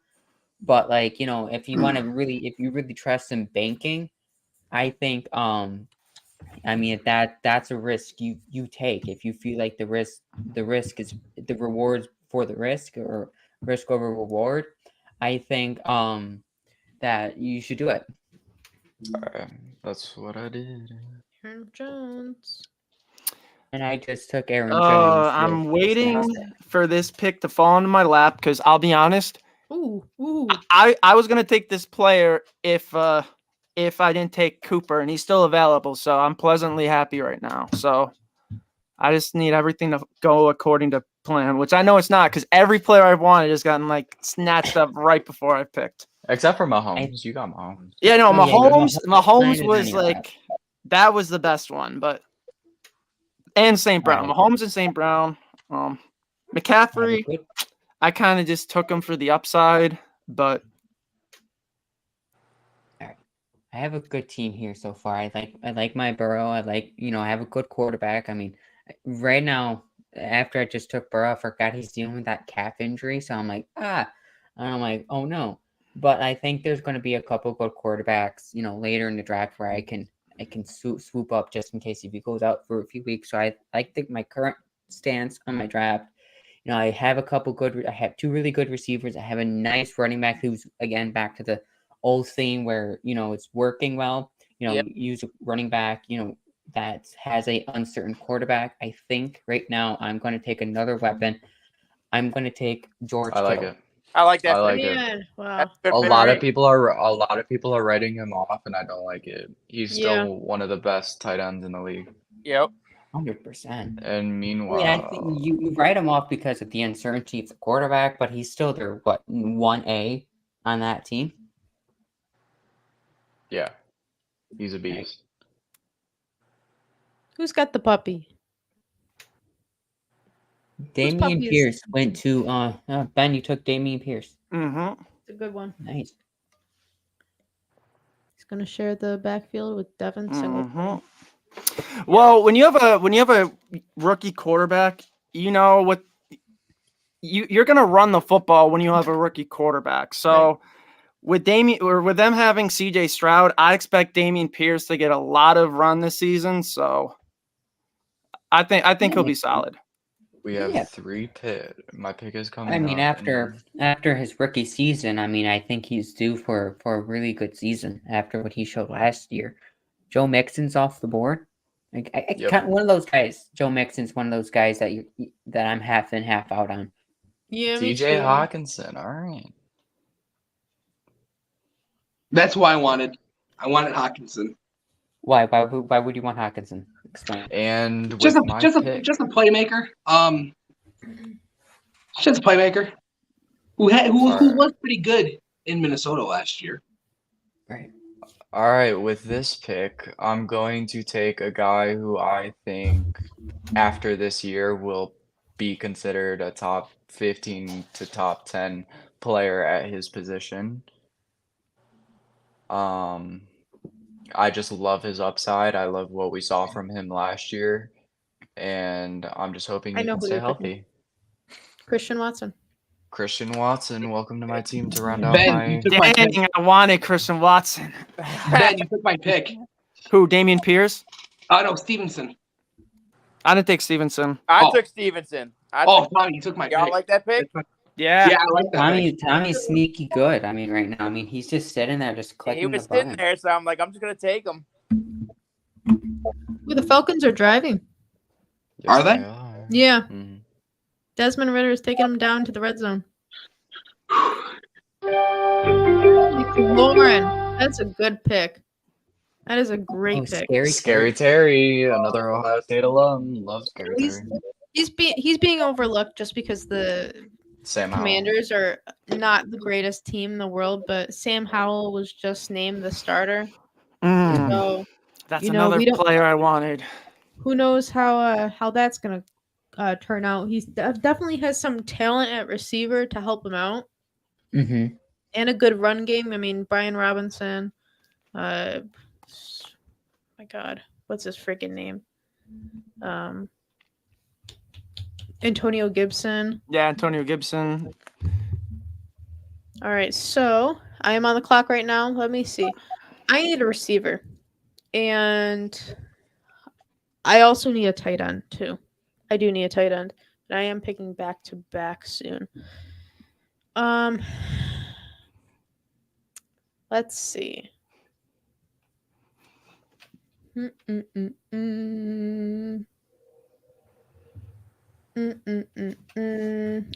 But like, you know, if you really trust in banking, I think I mean that's a risk you take if you feel like the risk is the rewards for the risk or risk over reward. I think that you should do it. Alright, that's what I did. Aaron Jones. And I just took Aaron Jones. I'm with waiting Wisconsin. for this pick to fall into my lap because I'll be honest, Ooh, ooh. I was gonna take this player if I didn't take Cooper, and he's still available, so I'm pleasantly happy right now. So I just need everything to go according to plan, which I know it's not because every player I've wanted has gotten like snatched up right before I picked. Except for Mahomes. You got Mahomes. Yeah, no, Oh, yeah, Mahomes. Mahomes Mahomes is was on your lap. like that was the best one, but and St. Brown, Right. Mahomes and St. Brown, McCaffrey. I kind of just took him for the upside, but I have a good team here so far. I like my Burrow. I have a good quarterback. I mean, right now, after I just took Burrow, I forgot he's dealing with that calf injury. So I'm like, and I'm like, oh no. But I think there's going to be a couple good quarterbacks, later in the draft where I can swoop up just in case if he goes out for a few weeks. So I think my current stance on my draft. I have I have two really good receivers. I have a nice running back who's again back to the old theme where it's working well. Yep. Use a running back. That has a uncertain quarterback. I think right now I'm going to take another weapon. I'm going to take George. I like Kittle. it. I like that. I like it. Man, wow. That's a good A pick. lot of people are writing him off, and I don't like it. He's still Yeah. one of the best tight ends in the league. Yep. 100%. And meanwhile, I think you write him off because of the uncertainty of the quarterback, but he's still their 1A on that team. yeah, he's a beast. Who's got the puppy? Damian puppy is- Pierce went to Ben. You took Damian Pierce. Mm-hmm. It's a good one. Nice. He's gonna share the backfield with Devin Singletary. Well, when you have a rookie quarterback, what you're gonna run the football when you have a rookie quarterback. So with them having CJ Stroud, I expect Damian Pierce to get a lot of run this season. So I think he'll be solid. We have Yeah. 3 picks. My pick is coming. I mean, up, after his rookie season, I mean, I think he's due for a really good season after what he showed last year. Joe Mixon's off the board. Like, Yep. kind of one of those guys. Joe Mixon's one of those guys that I'm half in, half out on. Yeah, me TJ too. Hawkinson. All right. That's who I wanted. I wanted Hawkinson. Why? Why would you want Hawkinson? Explain. And with Just a my just a pick, just a playmaker. Just a playmaker who was pretty good in Minnesota last year. Right. all right, with this pick, I'm going to take a guy who I think after this year will be considered a top 15 to top 10 player at his position. I just love his upside. I love what we saw from him last year, and I'm just hoping I he know can who stay you're picking. healthy. Christian Watson. Christian Watson, welcome to my team to round out Ben, my. you took my pick. Dang, I wanted Christian Watson. Ben, you took my pick. Who? Damian Pierce? Oh no, Stevenson. I didn't take Stevenson. I took Stevenson. Tommy, you took my Y'all pick. like that pick? Yeah. Yeah, I like that. pick. Tommy's sneaky good. I mean, right now, I mean, he's just sitting there, just He clicking was the sitting button. there, so I'm like, I'm just gonna take him. Ooh, the Falcons are driving. Are they? are. Yeah. Mhm. Desmond Ritter is taking them down to the red zone. Lauren, that's a good pick. That is a great pick. Scary Terry, another Ohio State alum. Love Scary He's- Terry. He's being overlooked just because the Sam Howell. Commanders are not the greatest team in the world, but Sam Howell was just named the starter. Mm, So that's you know, another we don't- player I wanted. who knows how that's gonna turn out. He's definitely has some talent at receiver to help him out, Mm-hmm. and a good run game. I mean, Brian Robinson. My God, what's his freaking name? Antonio Gibson. Yeah, Antonio Gibson. All right, so I am on the clock right now. Let me see. I need a receiver, and I also need a tight end too. I do need a tight end, but I am picking back to back soon. Let's see.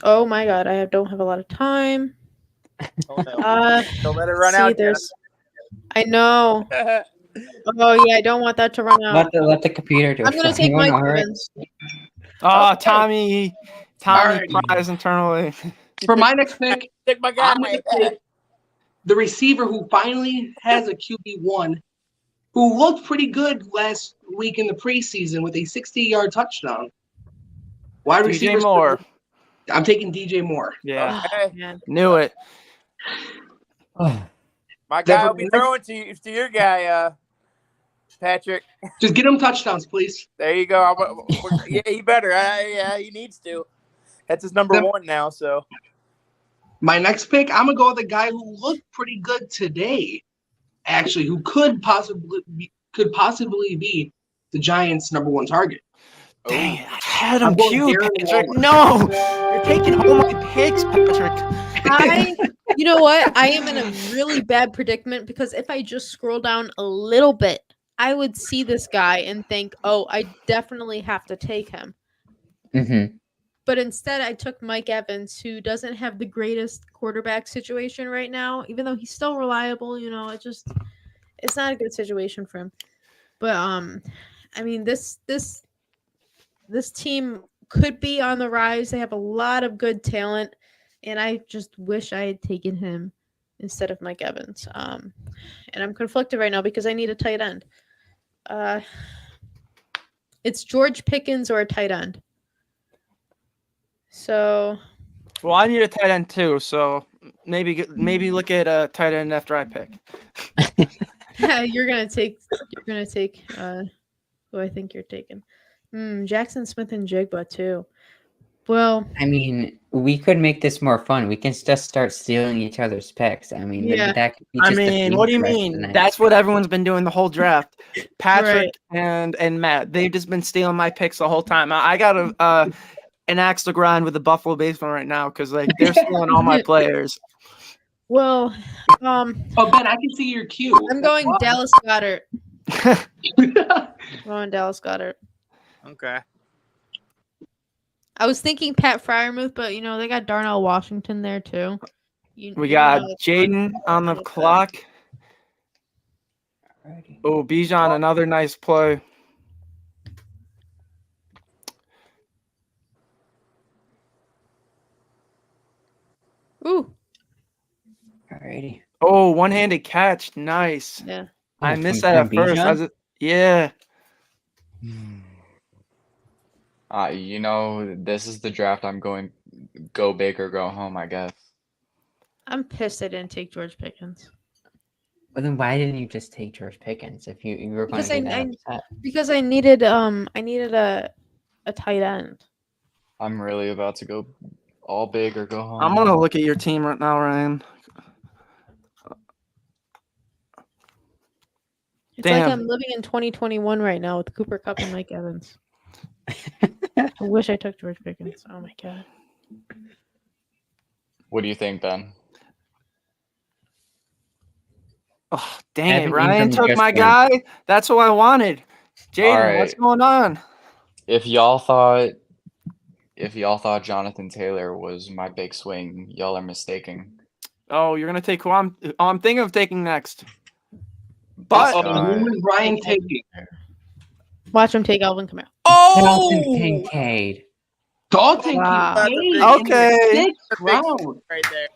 Oh my God, I don't have a lot of time. Oh, no. Don't let it run see, out. there's. I know. Oh yeah, I don't want that to run out. Let the computer do it. I'm gonna So take you wanna Mike hurry? Evans. Oh, Okay. Tommy Alrighty. cries internally. For my next pick, Take my guy. I'm gonna take the receiver who finally has a QB1, who looked pretty good last week in the preseason with a 60-yard touchdown. Wide receiver. DJ Moore. I'm taking DJ Moore. Yeah, Okay. Man. knew it. Oh, My guy will be throwing to your guy, Patrick. Just get him touchdowns, please. There you go. Yeah, he better. Yeah, he needs to. That's his number one now. So my next pick, I'm gonna go with a guy who looked pretty good today, actually, who could possibly be the Giants' number one target. Dang it, I had him cute, Patrick. No, you're taking all my picks, Patrick. You know what? I am in a really bad predicament because if I just scroll down a little bit, I would see this guy and think, oh, I definitely have to take him. Mm-hmm. But instead, I took Mike Evans, who doesn't have the greatest quarterback situation right now, even though he's still reliable. It's not a good situation for him. But I mean, this team could be on the rise. They have a lot of good talent, and I just wish I had taken him instead of Mike Evans. And I'm conflicted right now because I need a tight end. It's George Pickens or a tight end. So, well, I need a tight end too. So maybe look at a tight end after I pick. you're gonna take who I think you're taking. Jackson Smith and Jigba too. Well, I mean, we could make this more fun. We can just start stealing each other's picks. I mean, yeah. that could be just what do you mean? That's what everyone's been doing the whole draft. Patrick and Matt, they've just been stealing my picks the whole time. I got an axe to grind with the Buffalo baseball right now because they're stealing all my players. Well, Ben, I can see your cue. I'm going Dallas Goedert. Dallas Goedert. okay. I was thinking Pat Fryermuth, but they got Darnell Washington there too. We got Jaden on the clock. Oh, Bijan, another nice play. Ooh. Alrighty. Oh, one-handed catch. Nice. Yeah. I missed that at first. Yeah. This is the draft I'm going go big or go home, I guess. I'm pissed I didn't take George Pickens. Well, then why didn't you just take George Pickens if you were going to be that upset? Because I needed a tight end. I'm really about to go all big or go home. I'm going to look at your team right now, Ryan. It's like I'm living in 2021 right now with Cooper Kupp and Mike Evans. I wish I took George Pickens. Oh my god. What do you think, Ben? Oh, dang it. Ryan took my guy. That's who I wanted. Jaden, what's going on? If y'all thought Jonathan Taylor was my big swing, y'all are mistaken. Oh, you're gonna take who I'm thinking of taking next. But who is Ryan taking? Watch him take Alvin Kamara. Oh, Dalton Kincaid. Dalton Kincaid. Okay. Right there.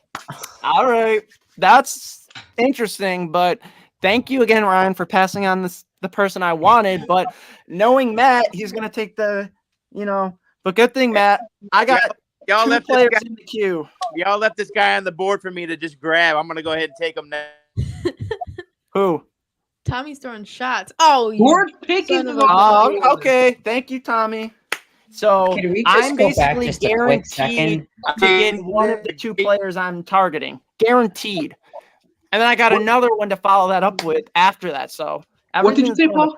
All right. That's interesting, but thank you again, Ryan, for passing on the person I wanted. But knowing Matt, he's gonna take the. But good thing, Matt, I got y'all two left players this guy in the queue. Y'all left this guy on the board for me to just grab. I'm gonna go ahead and take him now. Who? Tommy's throwing shots. Oh, George Pickens. Okay. Thank you, Tommy. So I'm basically guaranteed to get one of the two players I'm targeting. Guaranteed. And then I got another one to follow that up with after that. So what did you say, Paul?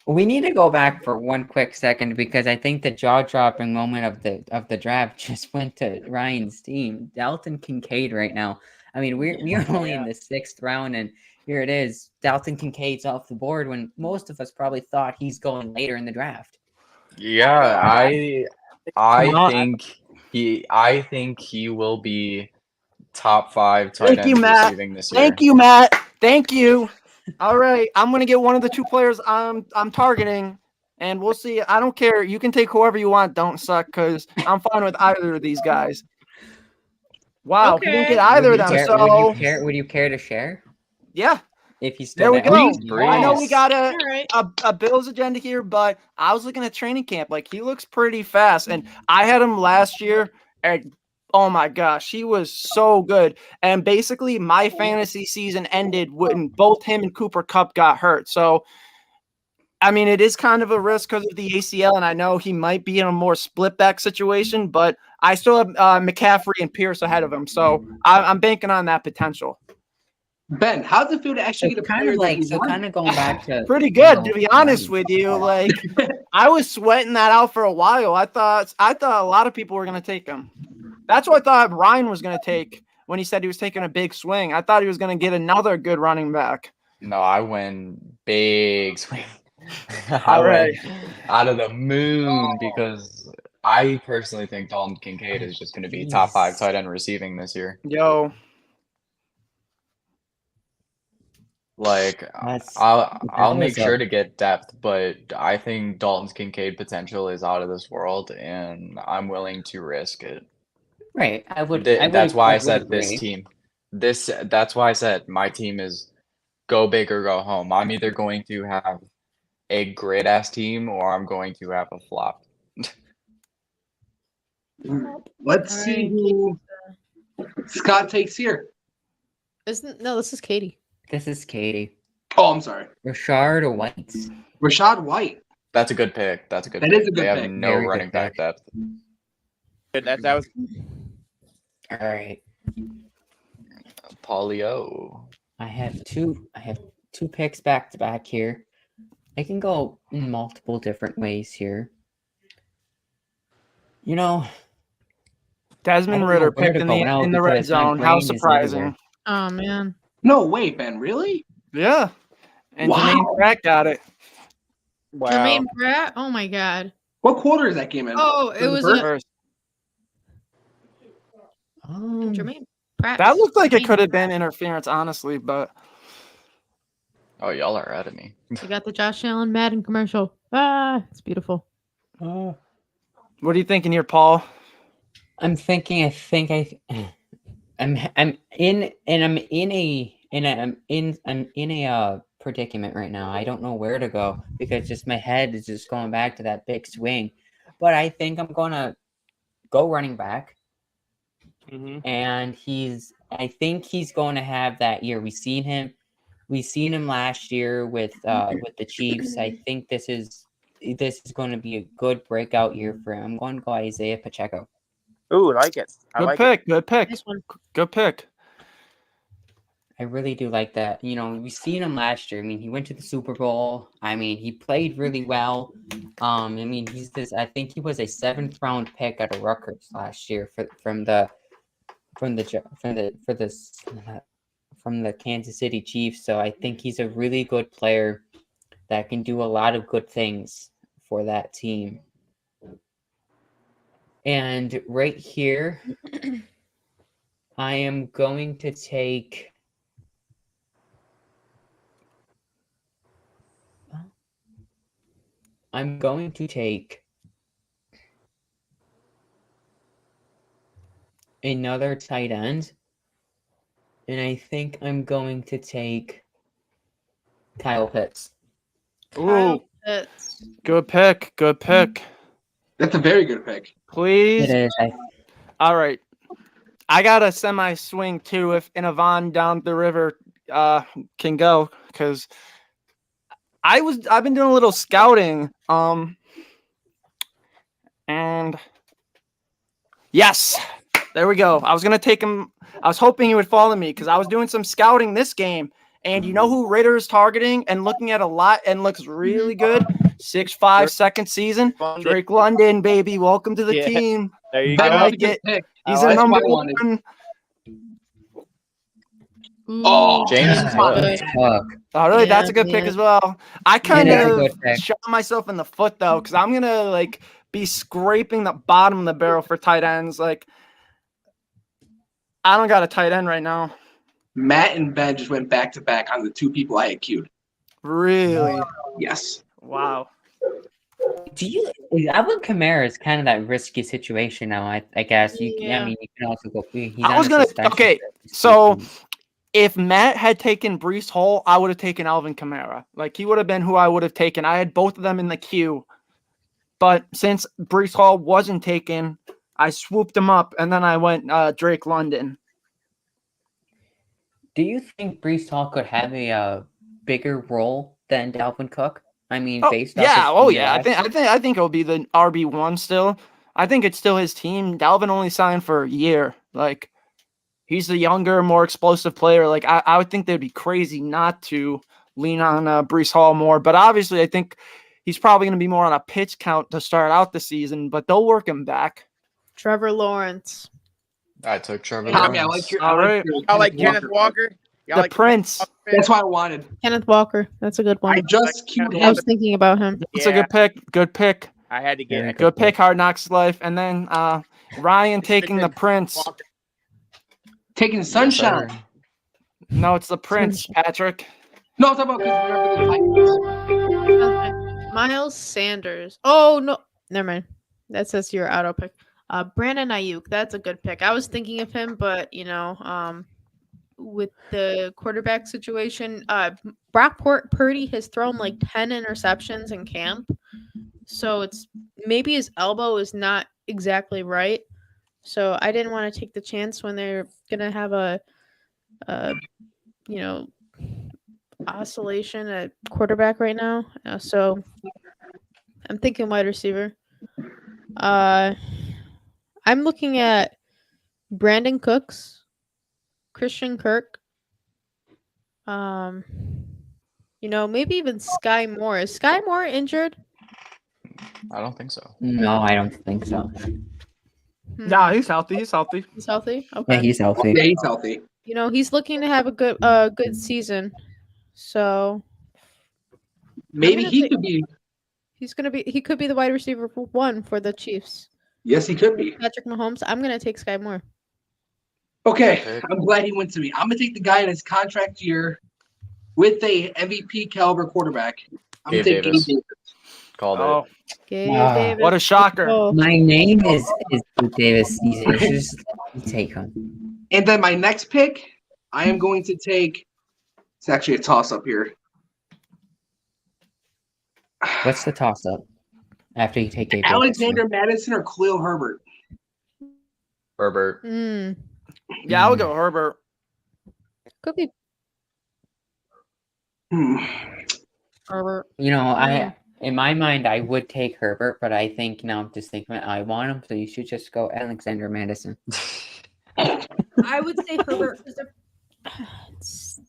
We need to go back for one quick second because I think the jaw-dropping moment of the draft just went to Ryan's team. Dalton Kincaid right now. I mean, we are only in the 6th round, and here it is. Dalton Kincaid's off the board when most of us probably thought he's going later in the draft. Yeah, I think he will be top 5 tight end receiving this year. Thank you, Matt. Thank you. All right, I'm gonna get one of the two players I'm targeting, and we'll see. I don't care. You can take whoever you want. Don't suck, because I'm fine with either of these guys. Wow, okay. He didn't get either of them. Would you care to share? Yeah. If he's still there, we go. Breeze. I know we got a Bills agenda here, but I was looking at training camp. Like, he looks pretty fast, and I had him last year at oh my gosh, he was so good. And basically, my fantasy season ended when both him and Cooper Kupp got hurt. So, I mean, it is kind of a risk because of the ACL, and I know he might be in a more split back situation, but I still have McCaffrey and Pierce ahead of him. So I'm banking on that potential. Ben, how does it feel to actually get a player that you want? kind of going back to Pretty good, you know, to be honest Ryan's with you. stuff. Like, I was sweating that out for a while. I thought a lot of people were going to take him. That's what I thought Ryan was going to take when he said he was taking a big swing. I thought he was going to get another good running back. No, I went big swing. I All right. went out of the moon because I personally think Dalton Kincaid is just going to be top 5 tight end receiving this year. Yo, Like, That's- I'll that make was sure a- to get depth, but I think Dalton's Kincaid potential is out of this world, and I'm willing to risk it. Right. I would. That's why I would said this agree. team. That's why I said my team is go big or go home. I'm either going to have a great ass team or I'm going to have a flop. Let's All see right, who Scott takes here. this is Katie. This is Katie. Oh, I'm sorry. Rashard White. Rashad White. That's a good pick. That's a good That pick. is a good They have pick. no Very good running back pick. depth. That was All right. Paulio. I have two picks back to back here. I can go in multiple different ways here. You know, Desmond I don't Ritter know where picked to go now in the red because my zone. How brain is surprising. everywhere. Oh man. No way, Ben. Really? Yeah. And Wow. Jermaine Pratt got it. wow. Jermaine Pratt. Oh my god. What quarter is that game in? Oh, it the was first? First. Jermaine Pratt. That looked like it could have been interference, honestly, but Oh, y'all are ahead of me. You got the Josh Allen Madden commercial. Ah, it's beautiful. what are you thinking here, Paul? I'm thinking. I'm in a predicament right now. I don't know where to go because just my head is just going back to that big swing. But I think I'm gonna go running back, and I think he's going to have that year. We've seen him last year with the Chiefs. I think this is going to be a good breakout year for him. I'm going to go Isaiah Pacheco. Ooh, I like it. I Good like pick. Good pick. Nice one. Good pick. I really do like that. You know, we've seen him last year. I mean, he went to the Super Bowl. I mean, he played really well. I mean, I think he was a 7th round pick out of Rutgers last year from the Kansas City Chiefs. So I think he's a really good player that can do a lot of good things for that team. And right here, I am going to take. I'm going to take another tight end, and I think I'm going to take Kyle Pitts. Ooh, Kyle Pitts. good pick. Good pick. That's a very good pick. Please. It is. All right. I got a semi swing too if Inavon down the river can go because I've been doing a little scouting. And yes, there we go. I was gonna take him. I was hoping he would follow me because I was doing some scouting this game. And you know who Ritter is targeting and looking at a lot and looks really good? 6'5", second season. Drake London, baby. Welcome to the Yeah. team. There you Ben, I go. that's a like good it. pick. He's That's a number what I wanted. one. Oh, James Good. Cook. All right, Yeah, that's a good pick man. as well. I kind is a of good pick. shot myself in the foot though, because I'm gonna be scraping the bottom of the barrel for tight ends. Like, I don't got a tight end right now. Matt and Ben just went back to back on the two people I had queued. Really? Yes. Wow. Alvin Kamara is kind of that risky situation now. I guess I Yeah. mean, you can also go. He's I on was a gonna- suspension okay, for this so- season. If Matt had taken Brees Hall, I would have taken Alvin Kamara. Like, he would have been who I would have taken. I had both of them in the queue. But since Brees Hall wasn't taken, I swooped him up, and then I went Drake London. Do you think Brees Hall could have a bigger role than Dalvin Cook? I mean, Oh, based yeah. off Oh, his yeah. I think he'll be the RB1 still. I think it's still his team. Dalvin only signed for a year. Like, he's the younger, more explosive player. Like, I would think they'd be crazy not to lean on Brees Hall more. But obviously, I think he's probably going to be more on a pitch count to start out the season, but they'll work him back. Trevor Lawrence. I took Trevor Tommy, I Lawrence. like your. All right. I like Kenneth Walker. Y'all The like Prince. Kenneth Walker? That's what I wanted. Kenneth Walker. That's a good one. I just queued I him. was thinking about him. That's a good pick. Good pick. I had to get Very Good pick, Hard Knocks Life. And then Ryan taking the Prince. Walker. Taking Yes, Sunshine. sir. No, it's the Prince, Patrick. No, I'm talking about because remember the Titans. Miles Sanders. Oh no, never mind. That says your auto pick. Brandon Ayuk. That's a good pick. I was thinking of him, but with the quarterback situation, Brock Purdy has thrown like 10 interceptions in camp, so it's maybe his elbow is not exactly right. So I didn't want to take the chance when they're gonna have a oscillation at quarterback right now. So I'm thinking wide receiver. I'm looking at Brandon Cooks, Christian Kirk. Maybe even Sky Moore. Is Sky Moore injured? I don't think so. No, I don't think so. Yeah, he's healthy. He's healthy. He's healthy. Okay. Yeah, he's healthy. Yeah, he's healthy. He's looking to have a good season. So Maybe gonna he take- could be. he could be the wide receiver for one for the Chiefs. Yes, he could be. Patrick Mahomes. I'm gonna take Sky Moore. Okay, Okay. I'm glad he went to me. I'm gonna take the guy in his contract year with a MVP caliber quarterback. I'm gonna Gabe take Davis. Gabe Davis. Called Oh, Gabe Ah, Davis. what a shocker. Oh, My name is Gabe Davis. You should just take him. And then my next pick, I am going to take. It's actually a toss up here. What's the toss up after you take Gabe Davis? Alexander Madison or Khalil Herbert? it. Herbert. Yeah, I would go Herbert. could be Hmm. Herbert. In my mind, I would take Herbert, but I think now I'm just thinking I want him, so you should just go Alexander Madison. I would say Herbert because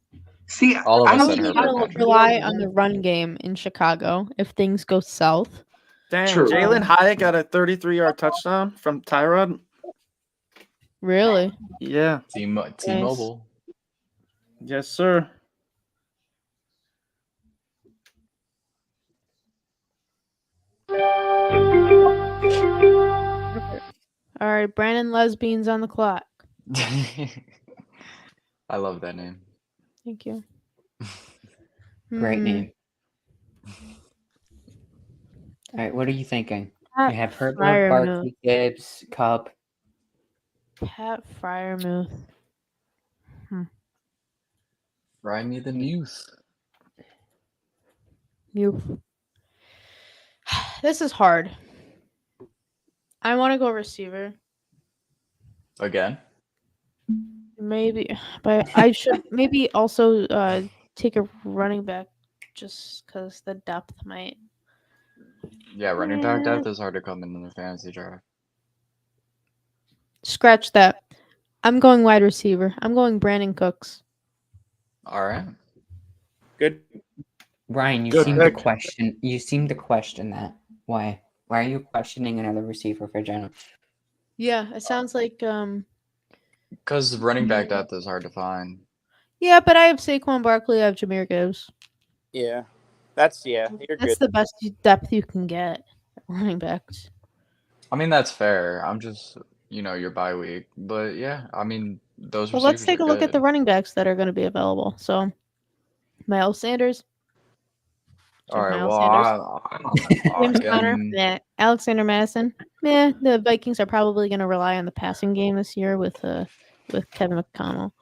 See, All of I us don't said think Herbert. I they'll don't rely on the run game in Chicago if things go south. Dang, True. Jalen Hyatt got a 33-yard touchdown from Tyrod. Really? Yeah. T-Mobile. Yes, sir. All right, Brandon Lesbian's on the clock. I love that name. Thank you. Great Hmm, name. All right, what are you thinking? Pat I have Herbert, Freiermuth. Barkley, Gibbs, Cup. Pat Freiermuth. Rhyme me the Muse. You. This is hard. I want to go receiver. Again? Maybe, but I should maybe also take a running back just because the depth might. Yeah, running back depth is hard to come in the fantasy draft. Scratch that. I'm going wide receiver. I'm going Brandon Cooks. All right. Good. Ryan, you Good seem pick. to question. You seem to question that. Why? Why are you questioning another receiver for Jenna? Yeah, it sounds like Because running back depth is hard to find. Yeah, but I have Saquon Barkley. I have Jameer Gibbs. Yeah. You're That's good. the best depth you can get at running backs. I mean, that's fair. I'm just, your bye week. But yeah, I mean, those Well, let's receivers take a are look at good. the running backs that are going to be available. So, Miles Sanders. All right, Miles well, James Conner. I'm- Yeah. Alexander Madison. Yeah, the Vikings are probably going to rely on the passing game this year with Kevin McConnell.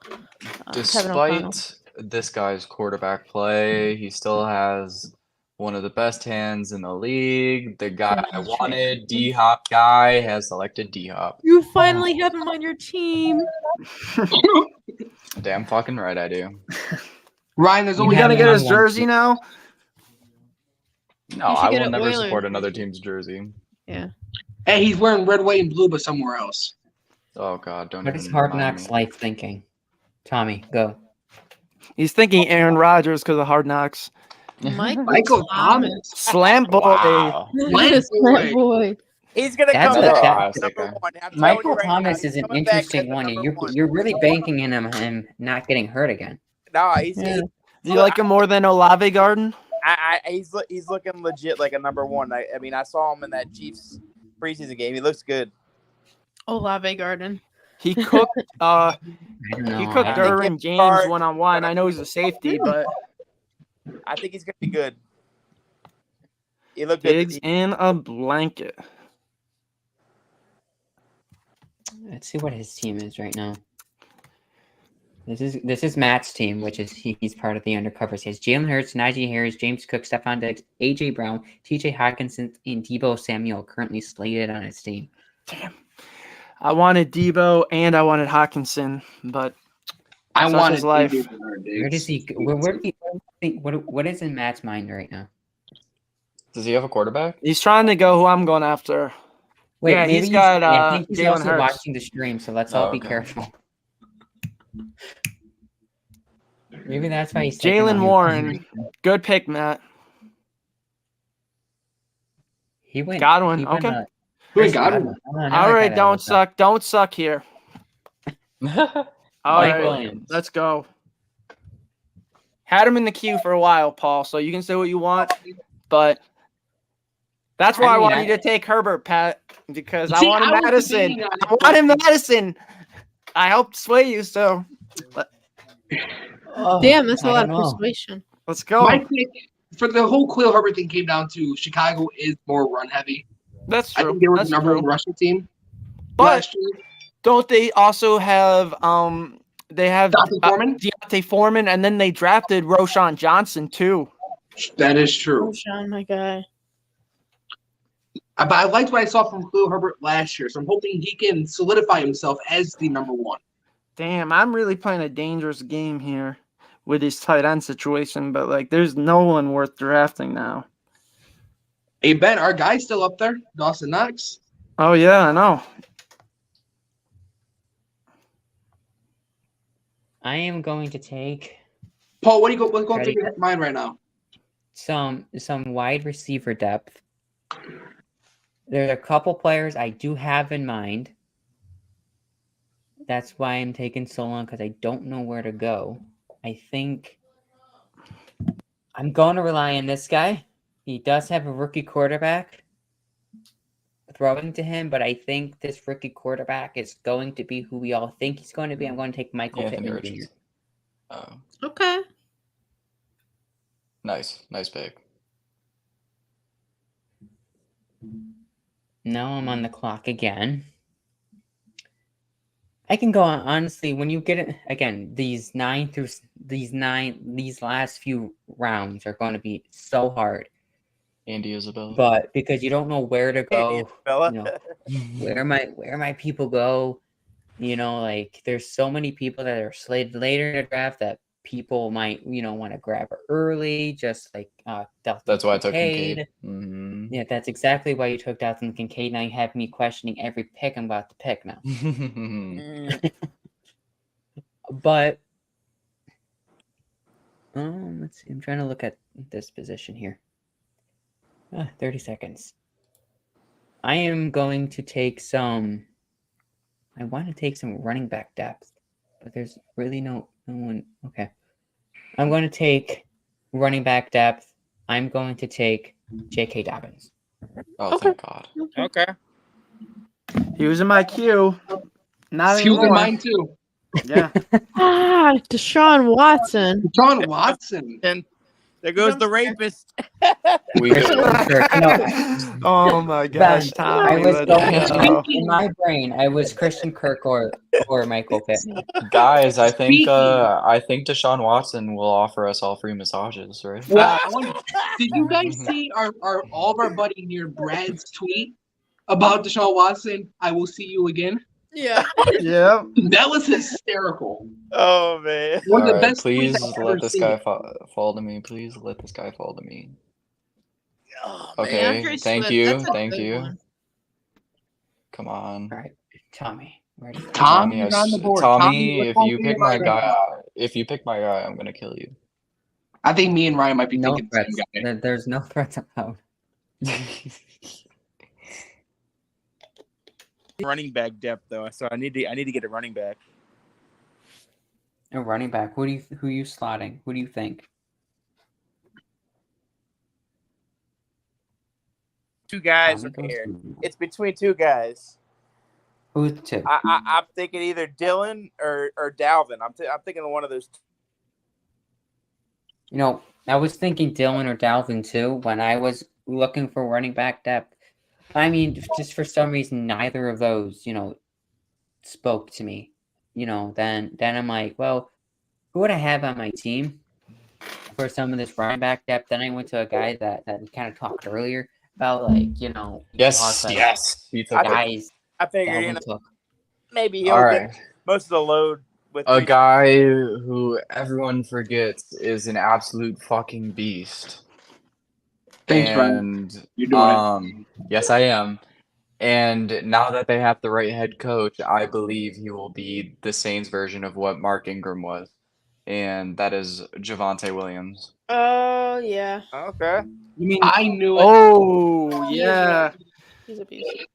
Kevin O'Connell. despite this guy's quarterback play, he still has one of the best hands in the league. The guy I That's wanted, D-Hop guy, has selected D-Hop. You finally have him on your team. Damn fucking right I do. Ryan, there's You only We have gotta him get on his one jersey team. now. No, You should I get will an never Oilers support another jersey. team's jersey. Yeah. Hey, he's wearing red, white, and blue, but somewhere else. Oh god, don't What even is Hard remind Knocks me. Life thinking? Tommy, go. He's thinking Aaron Rodgers because of Hard Knocks. Michael Thomas. Slam boy. Wow. Slam boy. boy. He's gonna That's come a- back that- as number one. I'm telling you Michael right Thomas now, is he's an coming back as interesting the one. number You're really banking in him not getting hurt again. No, he's Yeah. Do you like him more than Olave Garden? he's looking legit like a number one. I mean, I saw him in that Chiefs preseason game. He looks good. Olave Garden. He cooked I don't know. he cooked I don't- Derwin James Hard. one-on-one. I know he's a safety, but I think he's gonna be good. He looked good. pigs in a blanket. Let's see what his team is right now. This is Matt's team, which is he's part of the Undercovers. He has Jalen Hurts, Najee Harris, James Cook, Stephon Diggs, AJ Brown, TJ Hawkinson, and Debo Samuel currently slated on his team. Damn. I wanted Debo and I wanted Hawkinson, but I Such wanted is life. Where does he? Where do you think? What is in Matt's mind right now? Does he have a quarterback? he's trying to go who I'm going after. Wait, Yeah, maybe he's got, I think he's Jalen also Hurts. watching the stream, so let's all Oh, be okay. careful. Maybe that's why he's taking Jalen on- Warren. Good pick, Matt. He went. Godwin, he went, okay. Wait, Godwin. Oh, now All I right, gotta don't look up. suck. Don't suck here. All Mike right, Williams. let's go. Had him in the queue for a while, Paul, so you can say what you want, but that's why I, mean, want you to take Herbert, Pat, because I See, wanted I was Madison. debating on I wanted Madison. I helped sway you, so Oh, Damn, that's a I lot of don't know. persuasion. let's go. My pick for the whole Khalil Herbert thing came down to Chicago is more run heavy. That's I true. think they were That's the number true. one rushing team But last year. don't they also have they have Dante Foreman? Deontay Foreman, and then they drafted Roshan Johnson too. That is true. Oh, Sean, my guy. But I liked what I saw from Khalil Herbert last year, so I'm hoping he can solidify himself as the number one. Damn, I'm really playing a dangerous game here with this tight end situation, but like there's no one worth drafting now. Hey, Ben, our guy's still up there, Dawson Knox. Oh yeah, I know. I am going to take Paul, what's going through Ready? your mind right now? some wide receiver depth. There's a couple players I do have in mind. That's why I'm taking so long, because I don't know where to go. I think I'm going to rely on this guy. He does have a rookie quarterback throwing to him, but I think this rookie quarterback is going to be who we all think he's going to be. I'm going to take Michael Anthony Pittman Jr. Richardson. Oh, Okay. nice pick. Now I'm on the clock again. I can go on, honestly, when you get it again, these last few rounds are going to be so hard. Andy Isabella. But because you don't know where to go, fella. you know, where my people go, you know, like there's so many people that are slated later in the draft that people might, you know, want to grab early, just like That's why I took Kincaid. Mhm. Yeah, that's exactly why you took Dalton Kincaid. Now you have me questioning every pick I'm about to pick now. Mm, But let's see. I'm trying to look at this position here. 30 seconds. I am going to take some. I want to take some running back depth, but there's really no one. Okay, I'm going to take running back depth. I'm going to take J.K. Dobbins. Oh, thank God. okay. He was in my queue. Not He was in anymore. mine too. Yeah. Ah, Deshaun Watson. John Watson. And there goes the rapist. We do. No, Oh my gosh, Ben, Tommy, I was let's going go. in my brain. I was Christian Kirk or Michael Pittman. Guys, I think Speaking- Deshaun Watson will offer us all free massages, right? Did you guys see our all of our buddy near Brad's tweet about Deshaun Watson? I will see you again. Yeah. Yep. That was hysterical. Oh man. One of the Alright, best please tweets I've let ever this seen. guy fall to me. Please let this guy fall to me. Oh, Okay, DeAndre thank Swift, you, that's a thank good you. one. Come on. All right, Tommy. Ready? Tom Tommy, is on the board. Tommy, what's if on you for pick you my right guy, now? I'm gonna kill you. I think me and Ryan might be No thinking the threats. same guy. There's no threats allowed. running back depth though, so I need to get a running back. A running back. Who you slotting? Who do you think? Two guys Tommy are goes here. who? It's between two guys. Who's the two? I'm thinking either Dylan or Dalvin. I'm thinking of one of those. You know, I was thinking Dylan or Dalvin too when I was looking for running back depth. I mean, just for some reason, neither of those, spoke to me. Then I'm like, well, who would I have on my team for some of this running back depth? Then I went to a guy that we kind of talked earlier about, like, Yes, like, yes. He took it. guys I figured Dalvin took. maybe he'll All get right. most of the load with A three- guy who everyone forgets is an absolute fucking beast. Thanks, Ryan. And You're doing yes, I am. And now that they have the right head coach, I believe he will be the Saints version of what Mark Ingram was. And that is Javonte Williams. Oh, yeah. Okay. You mean I knew it? Oh, He is yeah. really- He's a beast.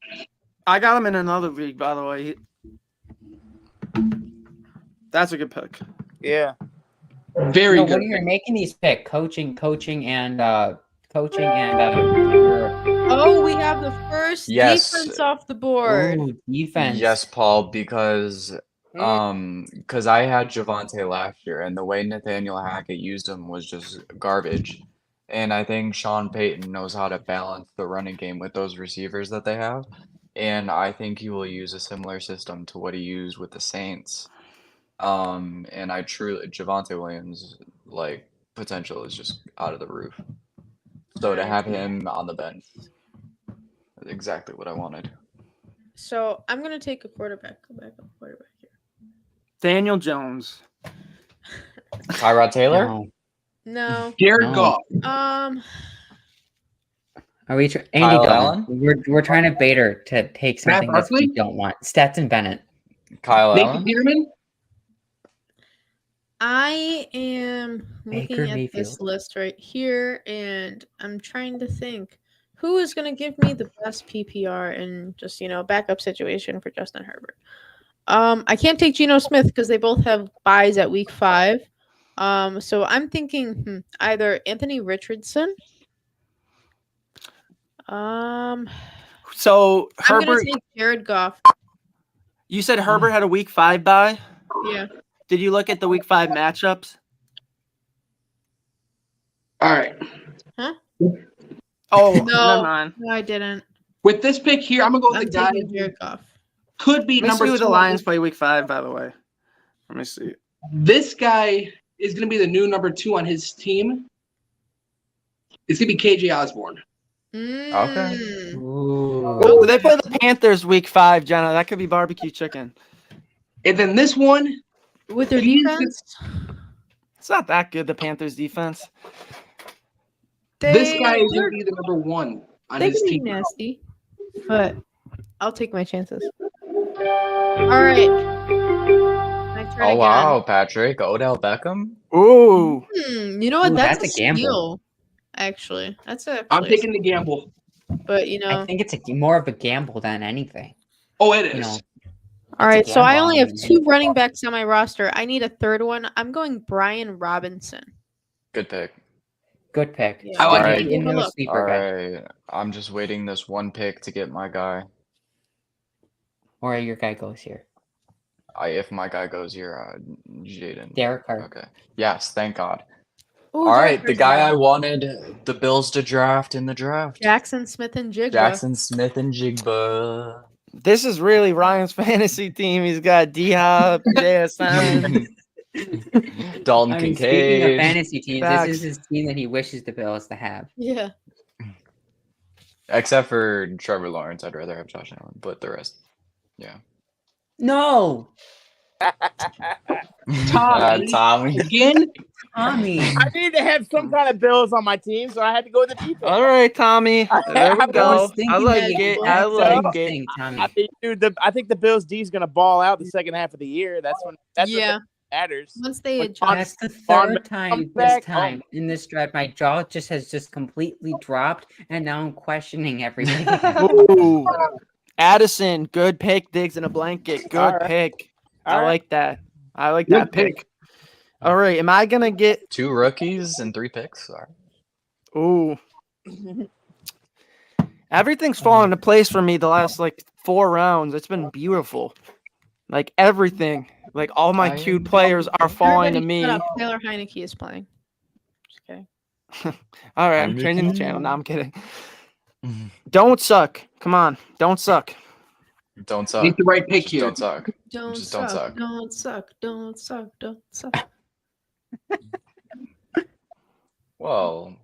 I got him in another league, by the way. That's a good pick. Yeah. Very No, good. when you're making these picks, coaching, and your Oh, we have the first Yes. defense off the board. ooh, defense. Yes, Paul, because Mm. I had Javonte last year, and the way Nathaniel Hackett used him was just garbage. And I think Sean Payton knows how to balance the running game with those receivers that they have. And I think he will use a similar system to what he used with the Saints. And Javonte Williams, like, potential is just out of the roof. So to have him on the bench, is exactly what I wanted. So I'm gonna take a quarterback. Go back up quarterback here. Daniel Jones. Tyrod Taylor? No. No. Jared No. Goff. Are we Andy Kyle Dalton? Allen? We're trying to bait her to take something that we Barkley? don't want. Stetson Bennett. Kyle Nathan Allen? Peterman. I am Baker looking at this Mayfield. list right here, and I'm trying to think who is going to give me the best PPR and just backup situation for Justin Herbert. I can't take Geno Smith because they both have buys at week 5. So I'm thinking either Anthony Richardson. So I'm Herbert, gonna take Jared Goff. you said Herbert had a week 5 bye. Yeah. Did you look at the week 5 matchups? All right. Oh, No. never mind. No, I didn't. With this pick here, I'm gonna go with I'm the guy taking who Jared Goff. could be Let me number see who 2. the Lions play week 5, by the way. Let me see. This guy is gonna be the new number 2 on his team. It's gonna be KJ Osborne. Mm. Ooh. Oh, they play the Panthers week 5, Jenna. That could be barbecue chicken. And then this one, With their He's- defense, It's not that good, the Panthers defense. this guy is they're- gonna be the number 1 on they his can be team. nasty, but I'll take my chances. All right. My turn Oh again. wow, Patrick. Odell Beckham? Ooh. You know what? Ooh, That's, that's a a gamble. steal. Actually, that's a. I'm taking the gamble. But I think it's more of a gamble than anything. Oh, it is. You know, all right. So I gamble. only have 2 running backs on my roster. I need a third one. I'm going Brian Robinson. Good pick. Good pick. Yeah. I like All it. right. Into a Look. sleeper guy. Alright. I'm just waiting this one pick to get my guy. Or your guy goes here. If my guy goes here, Jaden. Derek Carr. Okay. Yes, thank God. Ooh, All right, the Jackers guy I guy. wanted the Bills to draft in the draft. Jackson Smith and Jigba. Jackson Smith and Jigba. This is really Ryan's fantasy team. He's got D-Hop, JSN. Dalton I mean, speaking of Kincaid. fantasy teams, Facts. this is his team that he wishes the Bills to have. Yeah. Except for Trevor Lawrence, I'd rather have Josh Allen, but the rest, yeah. No, Tommy. Tommy. Again, Tommy. I need to have some kind of Bills on my team, so I had to go with the defense. All right, Tommy. There we I go. was I thinking like that it. exact I like same it. thing, Tommy. I think the Bills D is gonna ball out the second half of the year. That's when Yeah. it matters. Once they Like, adjust. That's the Von third time comes this back, time in this drive. My jaw has completely dropped, and now I'm questioning everything. Ooh. Addison, good pick. Diggs in a blanket. Good All right. pick. All I right. like that. I like Good that pick. All right. Am I going to get. 2 rookies and 3 picks. All right. Ooh. Everything's fallen into place for me the last 4 rounds. It's been beautiful. Like everything. Like all my I cute am- players are falling to Everybody me. shut All up. Taylor Heineke is playing. Just kidding. right. I'm Heineke. changing the channel. No, I'm kidding. Don't suck. Come on. Don't suck. Don't suck. make the right pick Just here. don't suck. Don't Just suck, don't suck. Don't suck. Don't suck. Don't suck. Well,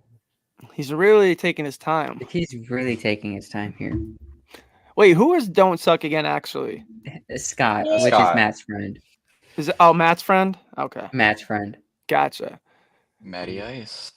He's really taking his time. He's really taking his time here. Wait, who is Don't Suck again, actually? Scott, which is Scott. Matt's friend. Is it Matt's friend? Okay. Matt's friend. Gotcha. Matty Ice.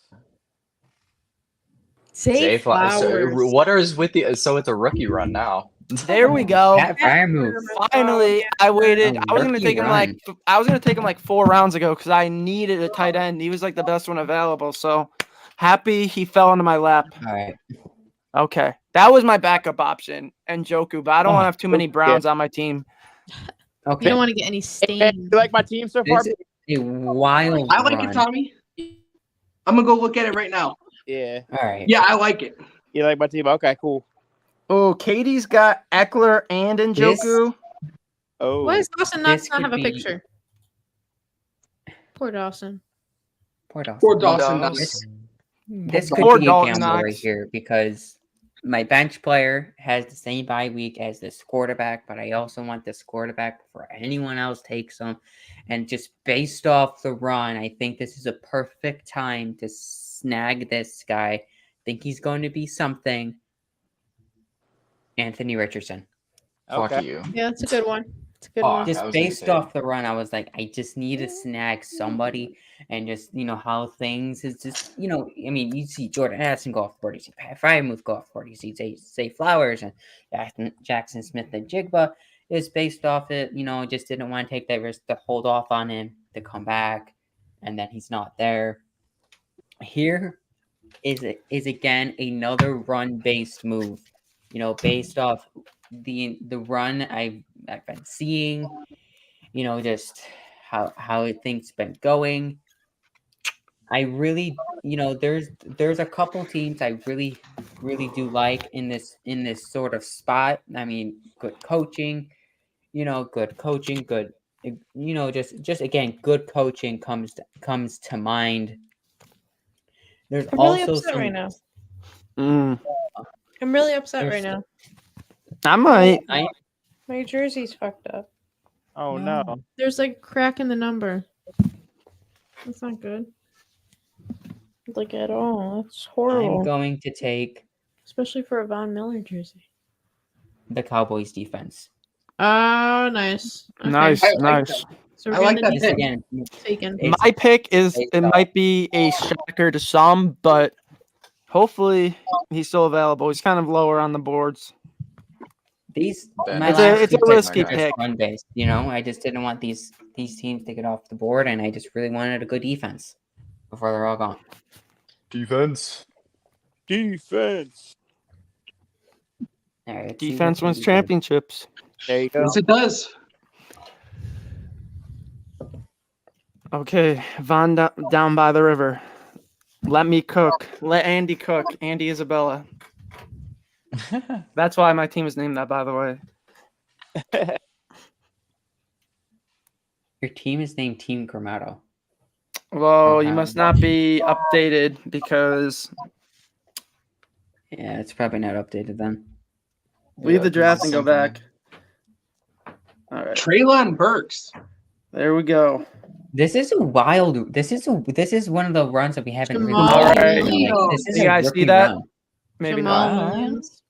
Zay Zay Flowers. So, Flowers. what is with the? So it's a rookie run now. There we go. Pat Fryermuth. Finally, I waited. A I was gonna rookie take him run. I was gonna take him 4 rounds ago because I needed a tight end. He was the best one available. So happy he fell into my lap. All right. Okay, that was my backup option and Joku, but I don't want to have too many Browns on my team. You Okay. don't want to get any Hey, stain. you like my team so far? This is a wild I like run. it, Tommy. I'm gonna go look at it right now. Yeah. All right. Yeah, I like it. You like my team? Okay, cool. Oh, Katie's got Eckler and Njoku. Oh. Why does Dawson This not could have a be- picture? Poor Dawson. Poor Dawson. Poor Dawson. Knox. This Poor could be a Dalton gamble right Knox. here because my bench player has the same bye week as this quarterback, but I also want this quarterback before anyone else takes him. And just based off the run, I think this is a perfect time to snag this guy. I think he's going to be something. Anthony Richardson. Fuck Okay. you. Yeah, that's a good one. It's a good Fuck. one. I Just was gonna based say- off the run, I was like, I just need to snag somebody, and just how things is just I mean, you see Jordan Addison go off 40, you see Pat Fryermuth go off 40, you see Zay Flowers and Jackson Smith and Jigba is based off it. Just didn't want to take that risk to hold off on him to come back, and then he's not there. Here is again another run based move, based off the run I've been seeing, just how things been going. I really, there's a couple teams I really do like in this sort of spot. I mean, good coaching, good, just again, good coaching comes to mind. There's I'm really also upset some right now. Mm. I'm really upset right There's- now. I might. My jersey's fucked up. Oh no. There's a crack in the number. That's not good. At all. That's horrible. I'm going to take Especially for a Von Miller jersey. the Cowboys defense. Oh, nice. Okay. Nice, I like nice. So we're I like getting that the pick. Again, taken. It's- My pick is based it off- might be a shocker to some, but hopefully he's still available. He's kind of lower on the boards. these Ben, my It's last a two picks risky were just pick. run based. I just didn't want these teams to get off the board, and I just really wanted a good defense before they're all gone. Defense. Defense. All right, let's see Defense what wins we do. championships. There you go. Yes, it does. Okay, Von down by the river. Let me cook. Let Andy cook. Andy Isabella. That's why my team is named that, by the way. Your team is named Team Gramato. Well, you must not be updated because Yeah, it's probably not updated then. leave the Yeah, draft and go same for me. back. All right, Traylon Burks. there we go. This is a wild. This is one of the runs that we haven't really Jamal seen. Alright. Like, this is You a guys see rookie that? run. Maybe Jamal not. Williams.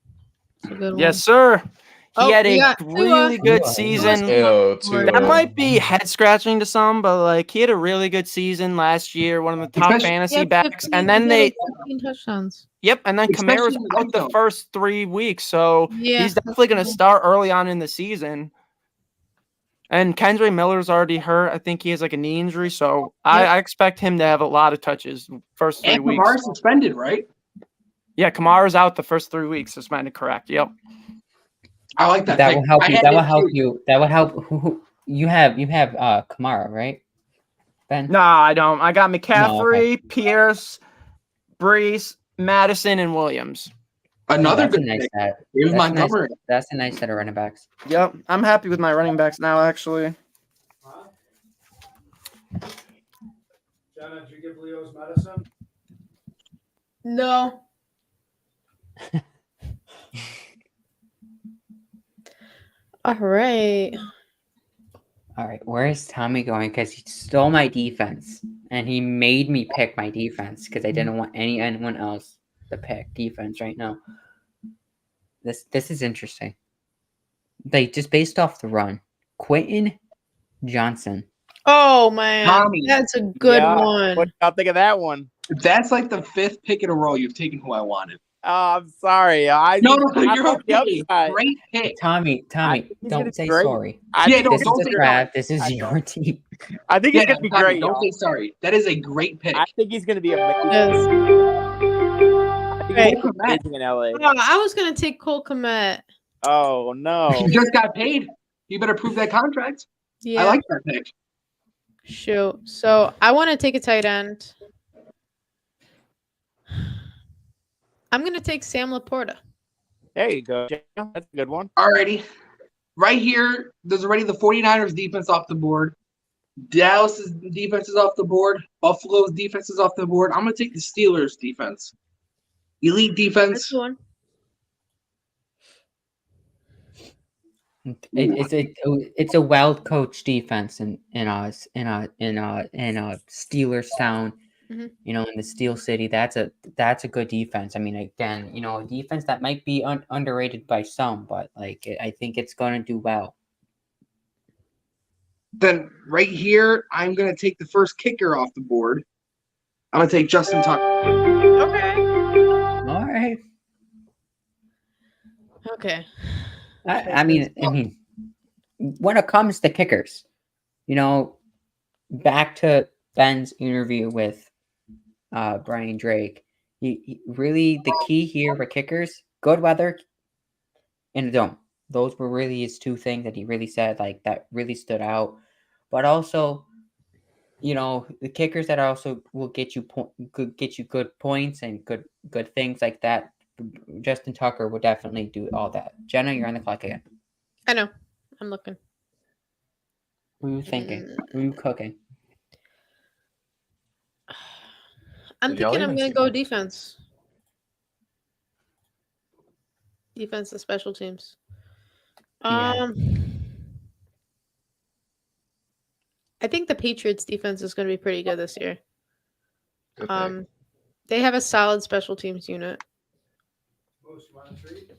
It's a good one. Yes, sir. He Oh, had we a got really good Tua. season. Ew, That That Tua. might be head scratching to some, but like he had a really good season last year, one of the top Especially- He fantasy had backs. 15 And then he had they 15 touchdowns. Yep, and then Especially Kamara's in the out red the zone. first 3 weeks, so Yeah, he's definitely going to start early on in the season. And Kendra Miller's already hurt. I think he has like a knee injury, so I expect him to have a lot of touches first 3 And weeks. Kamara suspended, right? Yeah, Kamara's out the first 3 weeks, suspended. Correct. Yep. I like that. That pick. will help I you. had That will him help too. you. That will help. Who you have Kamara, right? Ben. No, I don't. I got No, McCaffrey, Pierce, Brees, Madison, and Williams. Another that's a good nice pick. set. Here's That's Montgomery. nice. That's a nice set of running backs. Yep, I'm happy with my running backs now. Actually, Jenna, did you give Leo's medicine? No. All right. All right, where is Tommy going? Because he stole my defense, and he made me pick my defense because I didn't want anyone else to pick defense right now. This is interesting. Like, just based off the run, Quentin Johnson. Oh man, Tommy. that's a good Yeah, one. What y'all think of that one? That's like the 5th pick in a row you've taken who I wanted. Oh, I'm sorry. I No, I you're love the okay. upside. Great pick. Tommy, I think he's gonna don't be say great. sorry. I Yeah, think no, This he's don't is say a gonna be draft. This is I your know. team. I think he's Yeah, gonna be Tommy, great, don't y'all. say sorry. That is a great pick. I think he's gonna be amazing. Yes. I think he's Right. gonna be amazing in LA. Oh, I was gonna take Cole Kmet. Oh no. He just got paid. You better prove that contract. Yeah. I like that pick. Shoot. So I want to take a tight end. I'm gonna take Sam Laporta. There you go. Jenna. That's a good one. Alrighty. Right here, there's already the 49ers defense off the board. Dallas's defense is off the board. Buffalo's defense is off the board. I'm going to take the Steelers defense. Elite That's defense. the one. It's a well coached defense in Steelers town. Mhm. You know, in the Steel City, that's a good defense. I mean, again, you know, a defense that might be underrated by some, but like I think it's going to do well. Then right here, I'm going to take the first kicker off the board. I'm going to take Justin Tucker. Okay. All right. Okay. I mean, when it comes to kickers, you know, back to Ben's interview with Brian Drake, he really the key here for kickers: good weather and a dome. Those were really his two things that he really said, like that really stood out. But also, you know, the kickers that also will get you good points and good things like that. Justin Tucker will definitely do all that. Jenna, you're on the clock again. I know. I'm looking. What are you thinking? What are you cooking? I'm Did y'all thinking I'm even gonna see go my- defense. Defense and special teams. Yeah. I think the Patriots defense is gonna be pretty good this year. Good pick. They have a solid special teams unit. Most you want to treat?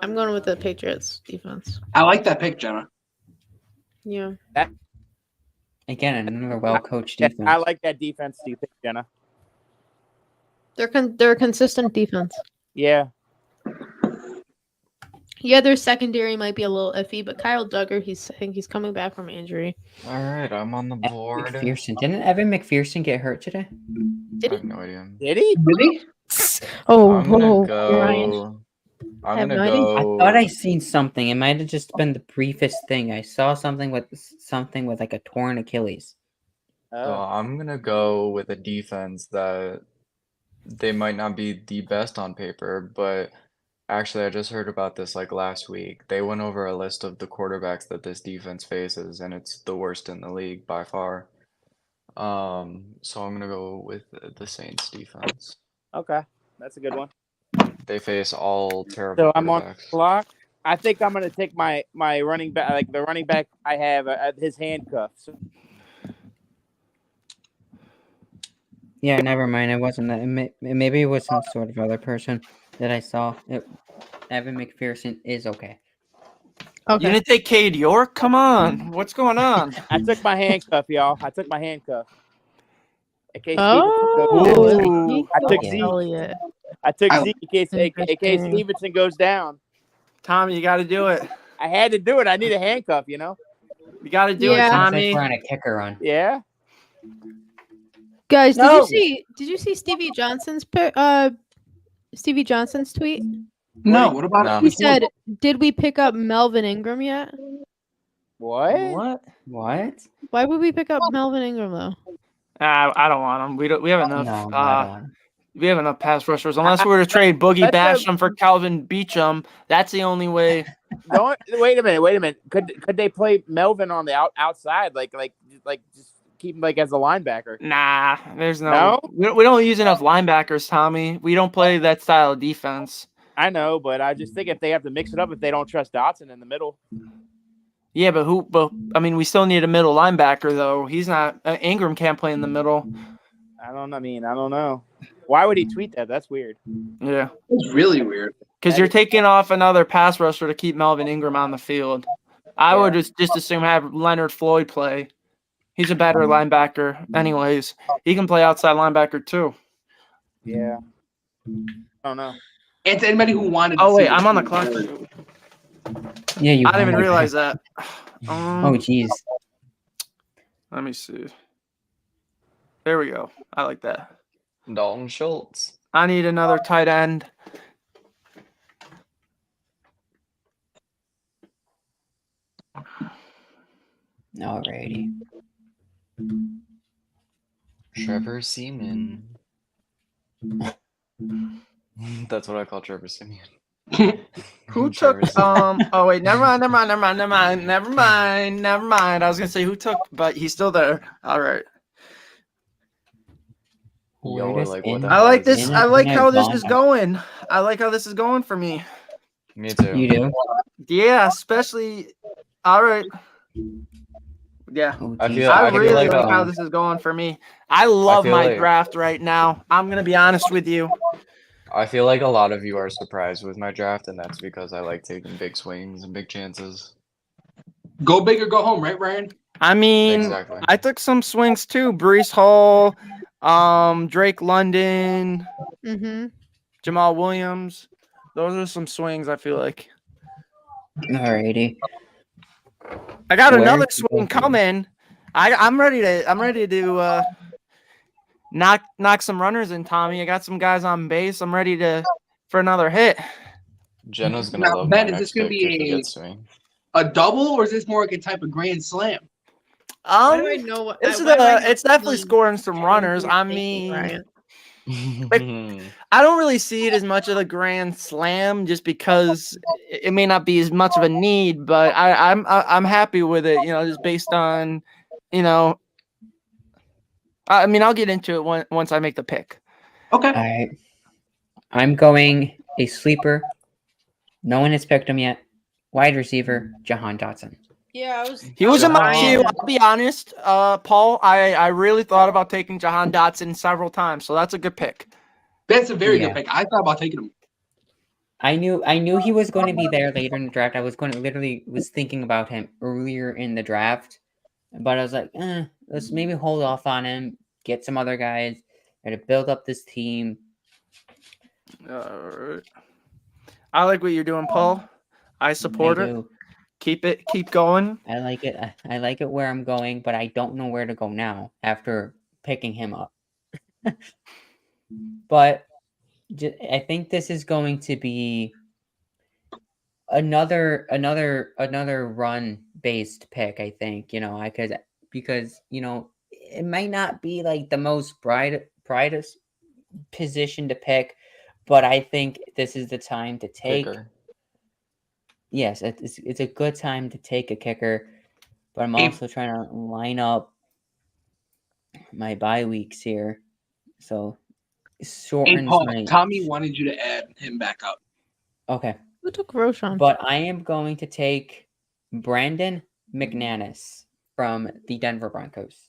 I'm going with the Patriots defense. I like that pick, Jenna. Yeah. Again, another well coached Yeah, defense. I like that defense. Do you think, Jenna? They're a consistent defense. Yeah. Yeah, their secondary might be a little iffy, but Kyle Duggar, I think he's coming back from injury. All right, I'm on the board. McPherson. Didn't Evan McPherson get hurt today? Did I he? have no idea. Did he? Really? Oh, I'm gonna Ryan. go. I'm have gonna no idea. I go. thought I seen something. It might have just been the briefest thing. I saw something with like a torn Achilles. So Oh. I'm gonna go with a defense that they might not be the best on paper, but actually I just heard about this like last week. They went over a list of the quarterbacks that this defense faces, and it's the worst in the league by far. So I'm gonna go with the Saints defense. Okay, that's a good one. They face all terrible So I'm on the quarterbacks. clock. I think I'm gonna take my running back, like the running back I have his handcuffs. Yeah, never mind. It wasn't that. Maybe it was some sort of other person that I saw. Evan McPherson is okay. You didn't take Cade York? Come on. What's going on? I took my handcuff, y'all. I took my handcuff. In case Oh, Ooh. I took Okay. Zeke. Elliott. I took I- Zeke in case Interesting. Stevenson goes down. Tommy, you got to do it. I had to do it. I need a handcuff, you know. You got to do it, Yeah. Sounds like Tommy. we're on a kicker run. Yeah. Guys, No. did you see Stevie Johnson's tweet? No, what about No. it? He said, "Did we pick up Melvin Ingram yet? What? What? Why would we pick up Melvin Ingram though?" I don't want him. We have enough. No, I don't want him. We have enough pass rushers. Unless we were to trade Boogie That's Basham for Calvin Beachum, that's the only way. Wait a minute. Could they play Melvin on the outside, like just keep him like as a linebacker? Nah, there's No? We don't use enough linebackers, Tommy. We don't play that style of defense. I know, but I just think if they have to mix it up, if they don't trust Dotson in the middle. Yeah, but I mean, we still need a middle linebacker though. He's not. Ingram can't play in the middle. I don't know. Why would he tweet that? That's weird. Yeah, It's really weird. because you're taking off another pass rusher to keep Melvin Ingram on the field. I would Yeah. just assume have Leonard Floyd play. He's a better linebacker, anyways. He can play outside linebacker too. Yeah. I don't know. And to anybody who wanted. Oh to wait, see I'm on the this clock. tweet, Yeah, you. I didn't even won. realize that. Oh, jeez. Let me see. There we go. I like that. Dalton Schultz. I need another tight end. Alrighty. Trevor Seaman. That's what I call Trevor Simeon. Who Trevor took Siemian. oh wait, never mind. I was gonna say who took, but he's still there. All right. Y'all were Weirdest like, what the in- I hell like is this. this? I like how this Vaughn. is going. I like how this is going for me. Me too. You do? Yeah, especially all right. Yeah. Oh, I jeez. feel- I feel really like, like how this is going for me. I love feel my like- draft right now. I'm gonna be honest with you. I feel like a lot of you are surprised with my draft, and that's because I like taking big swings and big chances. Go big or go home, right, Ryan? I mean, Exactly. I took some swings too. Brees Hall, Drake London, Mm-hmm. Jamal Williams. Those are some swings. I feel like Alrighty. I got Where another is he swing going? coming. I'm ready to knock some runners in, Tommy. I got some guys on base. I'm ready for another hit. Jenna's gonna Now, love Ben, my is next this gonna pick be if he a- gets swing. A double, or is this more like a type of grand slam? Why do I know what? It's why do I have it's definitely feeling scoring some runners. you're I thinking, mean, Ryan? I don't really see it as much of a grand slam just because it may not be as much of a need, but I'm happy with it, just based on, I mean, I'll get into it once I make the pick. Okay. Alright. I'm going a sleeper. No one has picked him yet. Wide receiver, Jahan Dotson. Yeah, He was in my Jahan. queue. I'll be honest, Paul. I really thought about taking Jahan Dotson several times, so that's a good pick. That's a very Yeah. good pick. I thought about taking him. I knew he was going to be there later in the draft. I was thinking about him earlier in the draft, but I was like, let's maybe hold off on him, get some other guys, and to build up this team. All right. I like what you're doing, Paul. I support I it. do. Keep going. I like it. I like it where I'm going, but I don't know where to go now after picking him up. But I think this is going to be another run based pick. I think because it might not be like the most brightest position to pick, but I think this is the time to take. Kicker. Yes, it's a good time to take a kicker, but I'm Hey. also trying to line up my bye weeks here, so it Hey, shortens Paul, my. Tommy wanted you to add him back up. Okay, Who took Roshan? but I am going to take Brandon McManus from the Denver Broncos.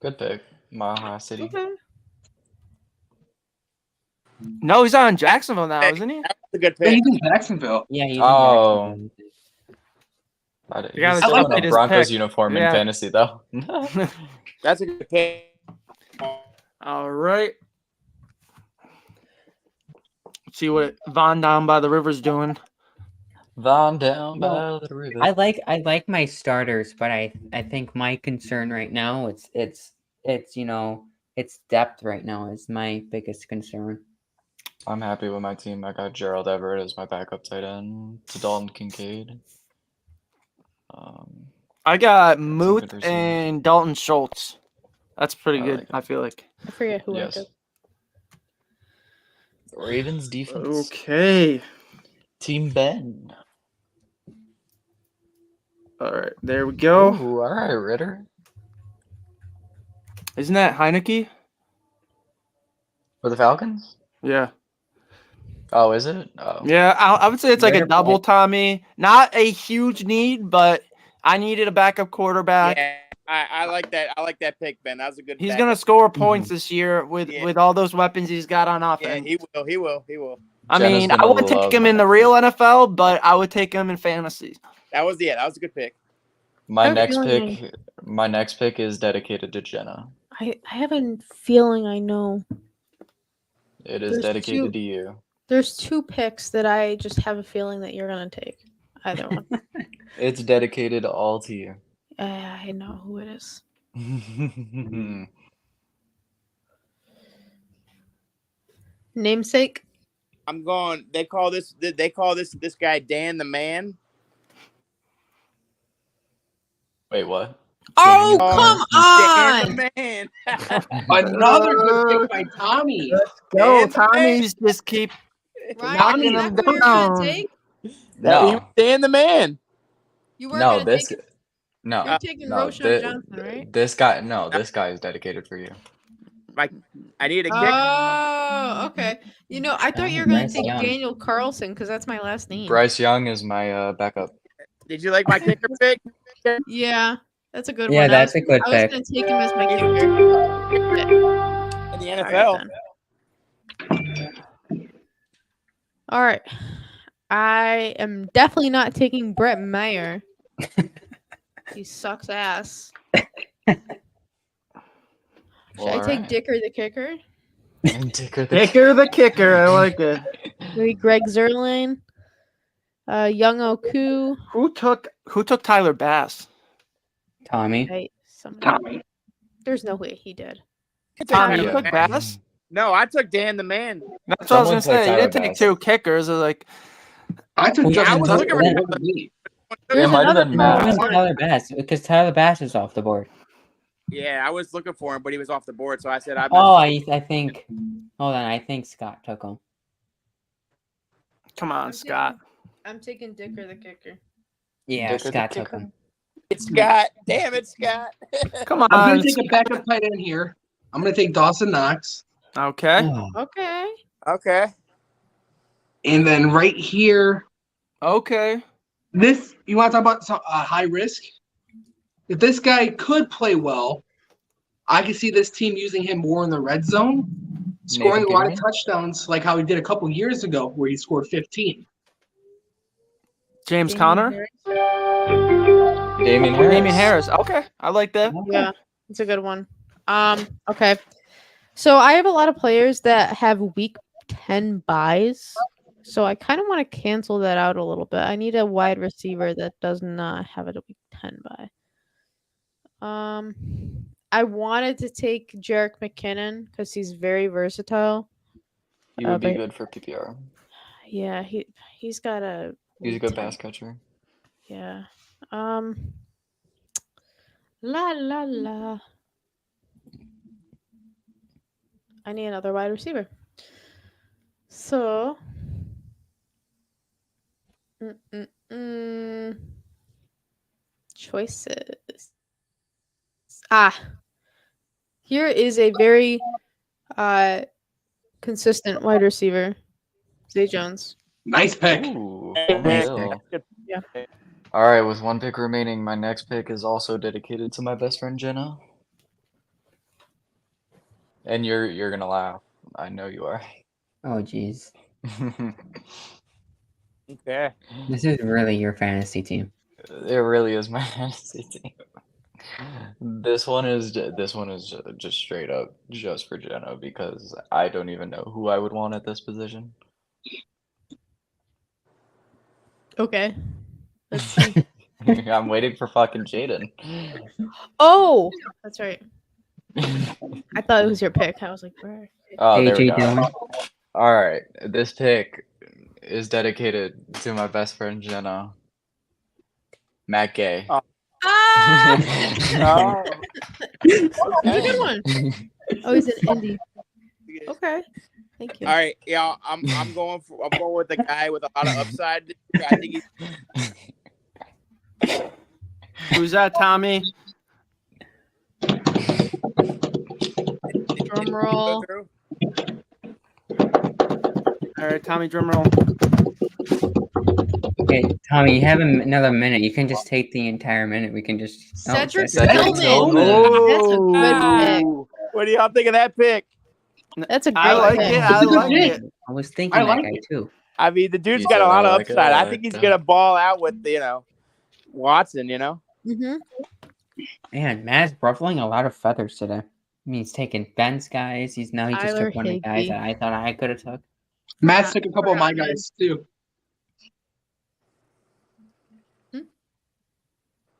Good pick. Mile High City. Okay. No, he's on Jacksonville now, isn't he? That's a good Yeah, pick. he's in Jacksonville. Yeah, he's Oh. in Jacksonville. He's You gotta still like in update a his Broncos pick. uniform Yeah. in fantasy, though. That's a good pick. All right. See what Von down by the river's doing. Von down Well, by the river. I like my starters, but I think my concern right now it's it's depth right now is my biggest concern. I'm happy with my team. I got Gerald Everett as my backup tight end to Dalton Kincaid. I got some Muth good receivers. and Dalton Schultz. That's pretty I good, like it. I feel like. I forget who I Yes. took. Ravens defense. Okay. Team Ben. All right, there we go. Ooh, all right, Ritter. Isn't that Heineke? For the Falcons? Yeah. Oh, is it? Oh. Yeah, I would say it's like a Ritter double pick. Tommy. Not a huge need, but I needed a backup quarterback. Yeah, I like that. I like that pick, Ben. That was a good. He's backup. gonna score points this year with Yeah. with all those weapons he's got on Yeah, offense. he will. He will. He will. I Jenna's mean, gonna I wouldn't take love him in the real NFL, but I would take him in fantasy. That was That was a good pick. My I have a next feeling pick. My next pick is dedicated to Jenna. I have a feeling I know. It is There's dedicated two- to you. There's two picks that I just have a feeling that you're gonna take. Either one. It's dedicated all to you. I know who it is. Namesake. I'm going. They call this. They call this guy Dan the Man. Wait, what? Oh, Oh, come Dan on! the Man. Another good pick by Tommy. Go, Dan the Man. Tommy's just keep Ryan, knocking is them that who you're gonna down. take? He No, was Dan the Man. You weren't no, gonna this, take it? no, You're taking no. Roshan Johnson, right? This guy, no, this guy is dedicated for you. I need a kick. Oh, okay. You know, I thought you were gonna Bryce take Young. Daniel Carlson because that's my last name. Bryce Young is my backup. Did you like my kicker pick? Yeah, that's a good Yeah, one. that's a good I was pick. gonna take him as my kicker. In the All NFL. right, All right. I am definitely not taking Brett Mayer. He sucks ass. Should I take Dicker the kicker? Dicker Kicker the kicker. I like it. Maybe Greg Zerline. Young Oku. Who took Tyler Bass? Tommy. Right. Somebody. Tommy. There's no way he did. Tommy, you Yeah. took Bass? No, I took Dan the Man. That's what I was gonna Someone took say. You Tyler didn't take Bass. two kickers. I was like, I took Well, yeah, Justin I was Tucker. looking for over me. There's It might have another been No, it Matt. was Tyler Bass because Tyler Bass is off the board. Yeah, I was looking for him, but he was off the board, so I said I'm Oh, I think. Hold on, I think Scott took him. come on, Scott. I'm taking Dicker the kicker. Yeah, Dicker the Scott took kicker? him. It's Scott. Damn it, Scott. Come I'm on. gonna take a backup tight end here. I'm gonna take Dawson Knox, Okay. Oh, Okay. Okay. and then right here, Okay. this you want to talk about some high risk? If this guy could play well, I could see this team using him more in the red zone, scoring a lot of Peterman? touchdowns, like how he did a couple years ago, where he scored 15. James Damian Conner. Harris. Damian Harris. Damian Harris. Okay. I like that. Yeah, it's a good one. Okay. So I have a lot of players that have week 10 buys. So I kind of want to cancel that out a little bit. I need a wide receiver that does not have a week 10 buy. I wanted to take Jerick McKinnon because he's very versatile. He would be but- good for PPR. Yeah, he's got a He's a week good 10. pass catcher. Yeah. La la la. I need another wide receiver. So. Choices. Here is a very consistent wide receiver, Zay Jones. Nice pick. Ooh, Nice Phil. Yeah. All right, with one pick remaining, my next pick is also dedicated to my best friend Jenna. And you're gonna laugh. I know you are. Oh, geez. Okay. This is really your fantasy team. It really is my fantasy team. This one is just straight up just for Jenna because I don't even know who I would want at this position. Okay. Let's see. I'm waiting for fucking Jaden. Oh, that's right. I thought it was your pick. I was like, where? Oh, there we AJ go. Dillon. All right, this pick is dedicated to my best friend Jenna. Matt Gay. Oh. Ah! Oh, That's a good one. Oh, he's an indie. Okay. Thank you. all right. Yeah, I'm going with the guy with a lot of upside. I think he's Who's that, Tommy? Drum roll. through. All right, Tommy, drum roll. Okay, Tommy, you have another minute. You can just take the entire minute. We can just. Cedric Cedric Tillman. Tillman. That's a good pick. What do y'all think of that pick? That's a great I like pick. it. That's I a good like pick. it. I was thinking I that like guy it. too. I mean, the dude's You got a said lot I of like it, upside. I I like think he's that. gonna ball out with Watson. Mm-hmm. Man, Matt's ruffling a lot of feathers today. I mean, he's taking Ben's guys. He just Tyler took one of the guys Higbee. that I thought I could have took. Matt's took a couple of my guys too.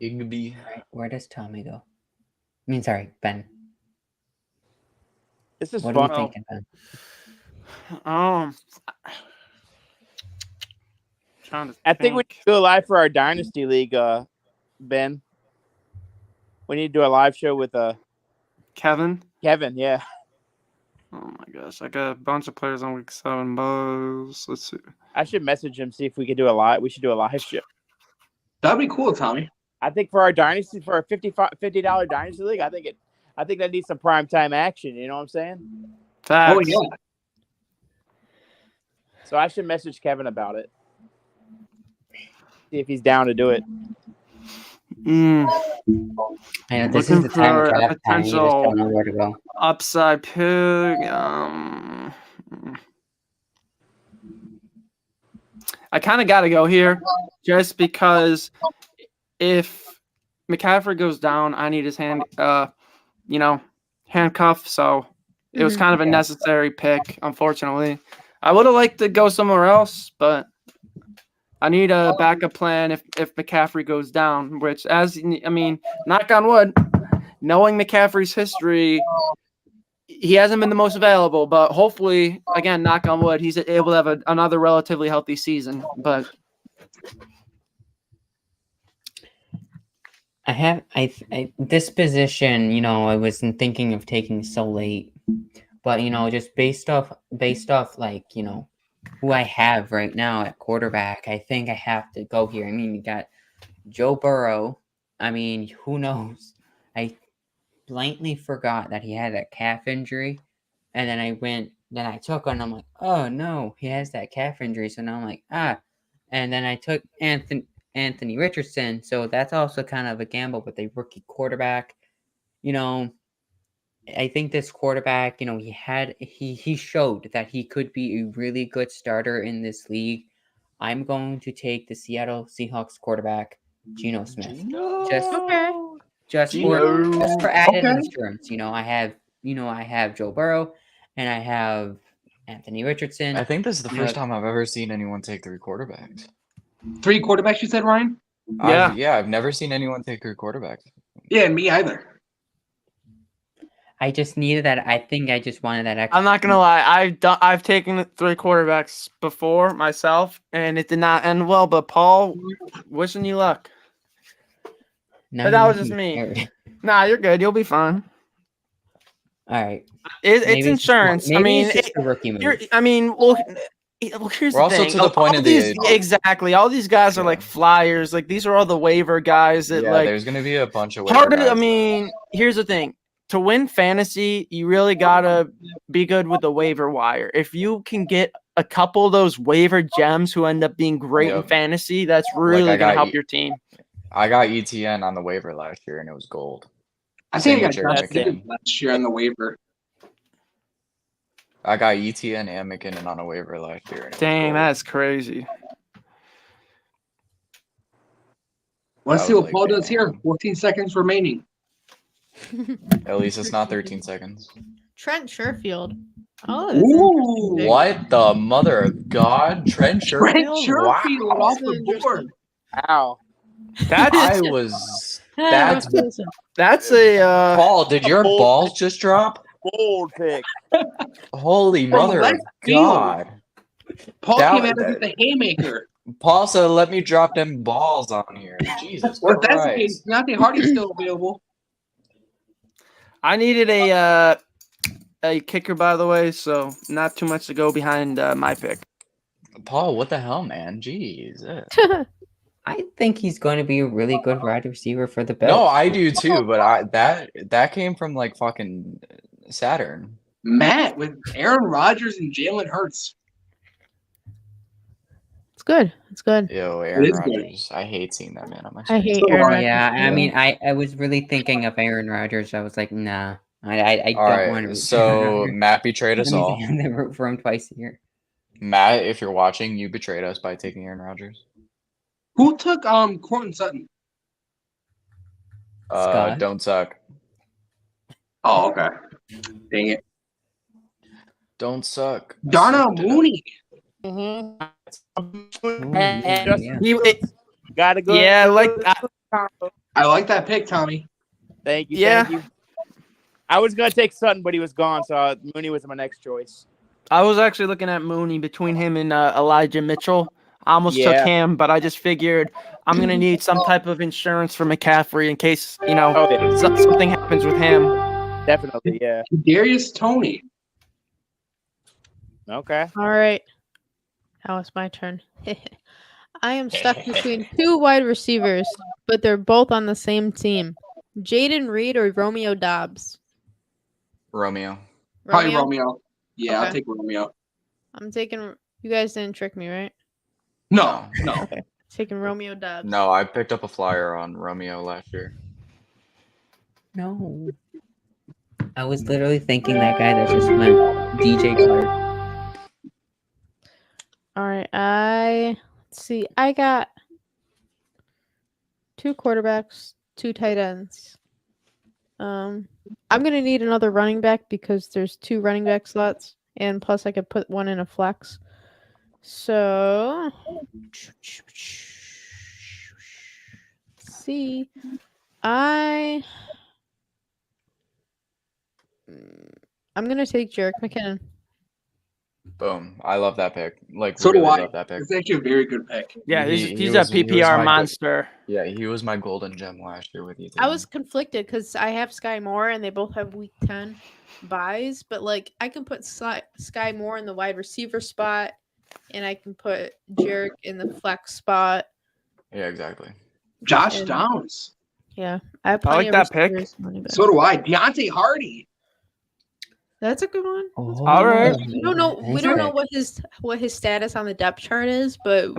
Igby. All right, where does Tommy go? I mean, sorry, Ben. This is What are you fun. thinking, Ben? Trying to I think we need to do a live for our Dynasty League, Ben. We need to do a live show with Kevin. Kevin. Yeah. Oh my gosh, I got a bunch of players on week 7, boys. Let's see. I should message him, see if we could do a live. We should do a live show. That'd be cool, Tommy. I think for our Dynasty, for our $50 Dynasty League, I think that needs some primetime action. You know what I'm saying? Facts. Oh yeah. So I should message Kevin about it. See if he's down to do it. Mm, I know this Looking is the time for of a draft time. You just potential- don't know where to go. upside pick. I kind of got to go here just because if McCaffrey goes down, I need his handcuff. So it was kind of a Yeah. necessary pick, unfortunately. I would have liked to go somewhere else, but I need a backup plan if McCaffrey goes down, which, knock on wood, knowing McCaffrey's history, he hasn't been the most available, but hopefully, again, knock on wood, he's able to have another relatively healthy season. But this position, I wasn't thinking of taking so late, but just based off like, who I have right now at quarterback, I think I have to go here. I mean, you got Joe Burrow. I mean, who knows? I blankly forgot that he had a calf injury, and then I took one. I'm like, oh no, he has that calf injury. So now I'm like, and then I took Anthony Richardson. So that's also kind of a gamble with a rookie quarterback. I think this quarterback, he showed that he could be a really good starter in this league. I'm going to take the Seattle Seahawks quarterback, Geno Smith. Just for added insurance. I have Joe Burrow and I have Anthony Richardson. I think this is the first time I've ever seen anyone take 3 quarterbacks. 3 quarterbacks, you said, Ryan? Yeah. I've never seen anyone take 3 quarterbacks. Yeah, me either. I just needed that. I think I just wanted that extra. I'm not gonna lie, I've taken 3 quarterbacks before myself, and it did not end well. But Paul, wishing you luck. Now But that you was can just be me. scared. Nah, you're good. You'll be fine. All right. It's Maybe insurance. Maybe it's just a rookie move. Here's We're the also thing. to the point all of the these, age. exactly. All these guys are like flyers. Like these are all the waiver guys that Yeah, like there's gonna be a bunch of hard waiver to. guys. Here's the thing. to win fantasy, you really gotta be good with the waiver wire. If you can get a couple of those waiver gems who end up being great in Yep. fantasy, that's really I gonna got help E- your team. I got ETN on the waiver last year, and it was gold. I Same think I with got Jared Josh Jacobs McKinnon. last year on the waiver. I got ETN and McKinnon on a waiver last year. And it was Dang, gold. that's crazy. Let's I see was what like, Paul does here. damn. 14 seconds remaining. At least it's not 13 seconds. Trent Sherfield. Oh, that's Ooh, interesting. What the mother of God? Trent Trent Sherfield? Sherfield off That's the board. interesting. Ow. That I is was. That's That's that's a Paul. Did your Bold balls just drop? Bold pick. Holy From mother of left field. God! Paul That- came at us with the haymaker. Paul said, "Let me drop them balls on here." Jesus Well, if that's the case, Christ! Deontay Hardy's still available. I needed a kicker, by the way, so not too much to go behind my pick. Paul, what the hell, man? Jesus. I think he's going to be a really good wide receiver for the Bills. No, I do too, but that came from like fucking Saturn. Matt with Aaron Rodgers and Jalen Hurts. It's good. It's good. Yo, Aaron is good. Rodgers. I hate seeing that man on my I screen. hate So Aaron do I. Rodgers. Yeah, I too. mean, I was really thinking of Aaron Rodgers. I was like, nah, I All don't want to. right, so Matt betrayed us all. I'm gonna root for him twice a year. Matt, if you're watching, you betrayed us by taking Aaron Rodgers. Who took Courtland Sutton? Scott? Don't suck. Oh, okay. Dang it. Don't suck. Darnell Sucked it up. Mooney. Ooh, Just- yeah. Gotta go. Yeah, like I like that pick, Tommy. Thank you. Yeah. Thank you. I was gonna take Sutton, but he was gone, so Mooney was my next choice. I was actually looking at Mooney between him and Elijah Mitchell. I almost took Yeah. him, but I just figured I'm gonna need some type of insurance for McCaffrey in case Oh, yeah. something happens with him. Definitely, yeah. Darius Tony. Okay. All right. Now it's my turn. I am stuck between two wide receivers, but they're both on the same team. Jaden Reed or Romeo Dobbs? Romeo. Probably Romeo. Yeah, I'll Okay. take Romeo. I'm taking. You guys didn't trick me, right? No, no. Okay. Taking Romeo Dobbs. No, I picked up a flyer on Romeo last year. No. I was literally thinking that guy that just went DJ Clark. All right. Let's see. I got two quarterbacks, two tight ends. I'm gonna need another running back because there's two running back slots, and plus I could put one in a flex. So, let's see, I'm gonna take Jerick McKinnon. Boom. I love that pick. Like, So do really I. love that pick. It's actually a very good pick. Yeah, He he's was- a he was PPR my monster. Yeah, he was my golden gem last year with you. I was conflicted because I have Sky Moore and they both have week 10 buys, but like I can put Sky Moore in the wide receiver spot and I can put Jerick in the flex spot. Yeah, exactly. Josh And- Downs. Yeah, I have I like plenty of that pick. receivers and running backs. So do I. Deontay Hardy. That's a good one. All right. We don't know. We Nice don't know pick. what his status on the depth chart is, but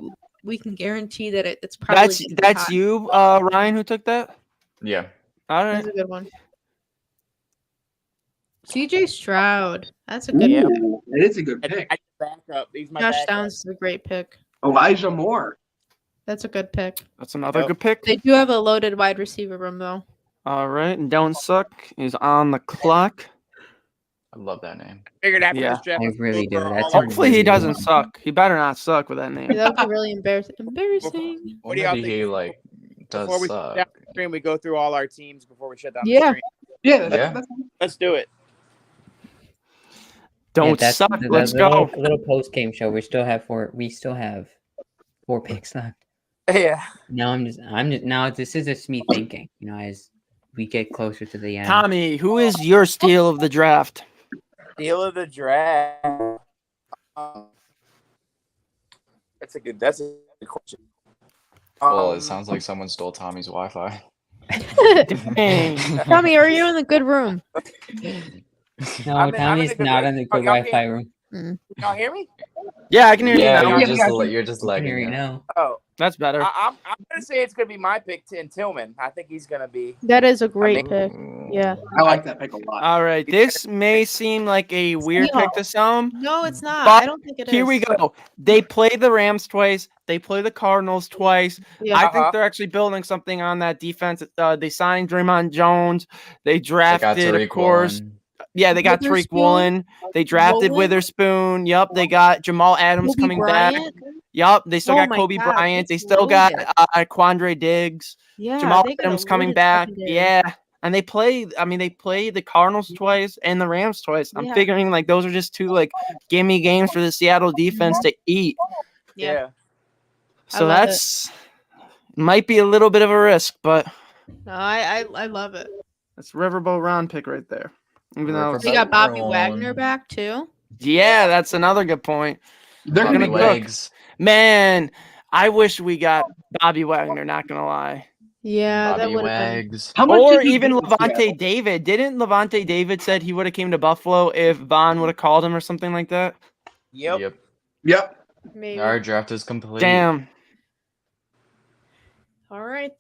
we can guarantee that it's probably gonna be That's hot. you, Ryan, who took that. Yeah. All right. That's a good one. CJ Stroud. That's a good Yeah. pick. Ooh, it is a good And pick. I back up. He's my Josh backup. Downs is a great pick. Elijah Moore. That's a good pick. That's another Yep. good pick. They do have a loaded wide receiver room though. All right, and Don't Suck is on the clock. I love that name. Figured after Yeah, this draft, I let's really go do. for That's all a our- Hopefully he really doesn't good suck. He better not suck with that name. That would be really embarrassing. What do Or y'all maybe think? he like does Before we shut suck. down the stream, we go through all our teams before we shut down Yeah. the stream. Yeah, Yeah. that's Let's do it. Don't that's suck. the Let's little, go. little post game show. We still have four picks left. Yeah. Now now this is just me thinking, as we get closer to the end. Tommy, who is your steal of the draft? Deal of the draft. That's a good question. Well, it sounds like someone stole Tommy's Wi-Fi. Dang. Tommy, are you in the good room? No, I'm in Tommy's a good not way. in the good Y'all Wi-Fi room. Y'all hear me? Yeah, I can hear you Yeah, now. you're Yeah, just we got you. you're just I can hear lagging. you Yeah. now. Oh, That's better. I'm gonna say it's gonna be my pick in Tillman. I think he's gonna be. That is a great mean- pick. Yeah. I like that pick a lot. All right, this may seem like a weird pick to some. No, it's not. But I don't think it is. Here we go. They play the Rams twice. They play the Cardinals twice. Yeah. I think they're actually building something on that defense. They signed Draymond Jones. They They got drafted, of Tariq course. Woolen. Yeah, they got Tariq Witherspoon? Woolen. They drafted Woolen? Witherspoon. Yup, they got Jamal Adams Kobe coming back. Bryant? Yup, they still Oh got my Kobe God, Bryant. it's They still got loaded. Quandre Diggs. Yeah, Jamal they got a Adams coming loaded back. secondary. Yeah. And they play the Cardinals twice and the Rams twice. I'm Yeah. figuring like those are just two like gimme games for the Seattle defense to eat. Yeah. I So love it. that's might be a little bit of a risk, but No, I love it. that's Riverboat Ron pick right there. Even though They it's- got Bobby Ron. Wagner back too. yeah, that's another good point. They're Bobby gonna Wagner. cook. Legs. Man, I wish we got Bobby Wagner, not gonna lie. Yeah, that Bobby would have been. Wags. How much Or did you even give Levante Seattle? David. Didn't Levante David said he would have came to Buffalo if Vaughn would have called him or something like that? Yep. Yep. Maybe. Our draft is complete. Damn. All right.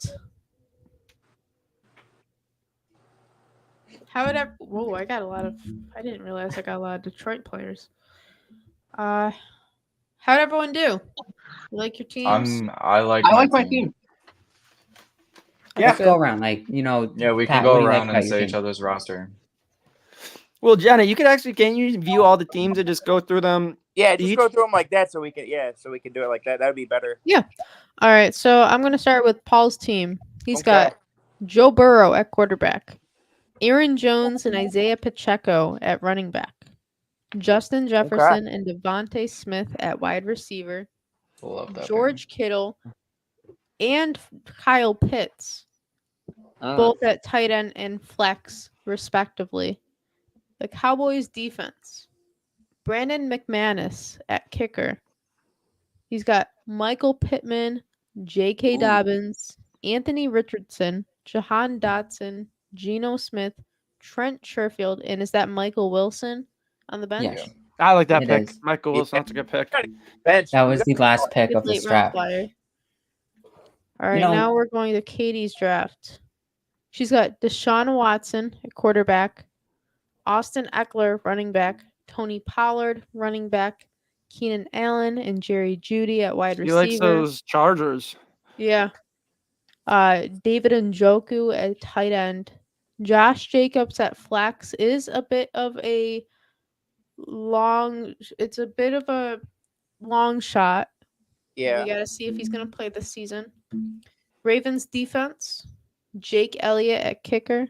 How would I? Whoa, I got a lot of. I didn't realize I got a lot of Detroit players. How'd everyone do? You like your teams? I like I like my team. Yeah. Let's go around. Like, you know, Yeah, we Pat, can go what do you like around about and your say each team? other's roster. Well, Jenna, you could actually can you view all the teams and just go through them? Yeah, just Each- go through them like that so we can do it like that. That would be better. All right, so I'm gonna start with Paul's team. He's Okay. got Joe Burrow at quarterback, Aaron Jones and Isaiah Pacheco at running back, Justin Jefferson and Devontae Smith at wide receiver, Love that. George Kittle and Kyle Pitts, both at tight end and flex, respectively. The Cowboys defense, Brandon McManus at kicker. He's got Michael Pittman, J.K. Ooh. Dobbins, Anthony Richardson, Jahan Dotson, Geno Smith, Trent Sherfield, and is that Michael Wilson on the bench? Yes. I like that It pick. is. Michael Wilson, that's a good pick. Bench. That was the last pick Good of this late round draft. flyer. All right, know- now we're going to Katie's draft. She's got Deshaun Watson at quarterback, Austin Eckler running back, Tony Pollard running back, Keenan Allen and Jerry Jeudy at wide He receiver. likes those Chargers. Yeah. David Njoku at tight end. Josh Jacobs at flex is a bit of a long shot. Yeah. We got to see if he's going to play this season. Ravens defense, Jake Elliott at kicker,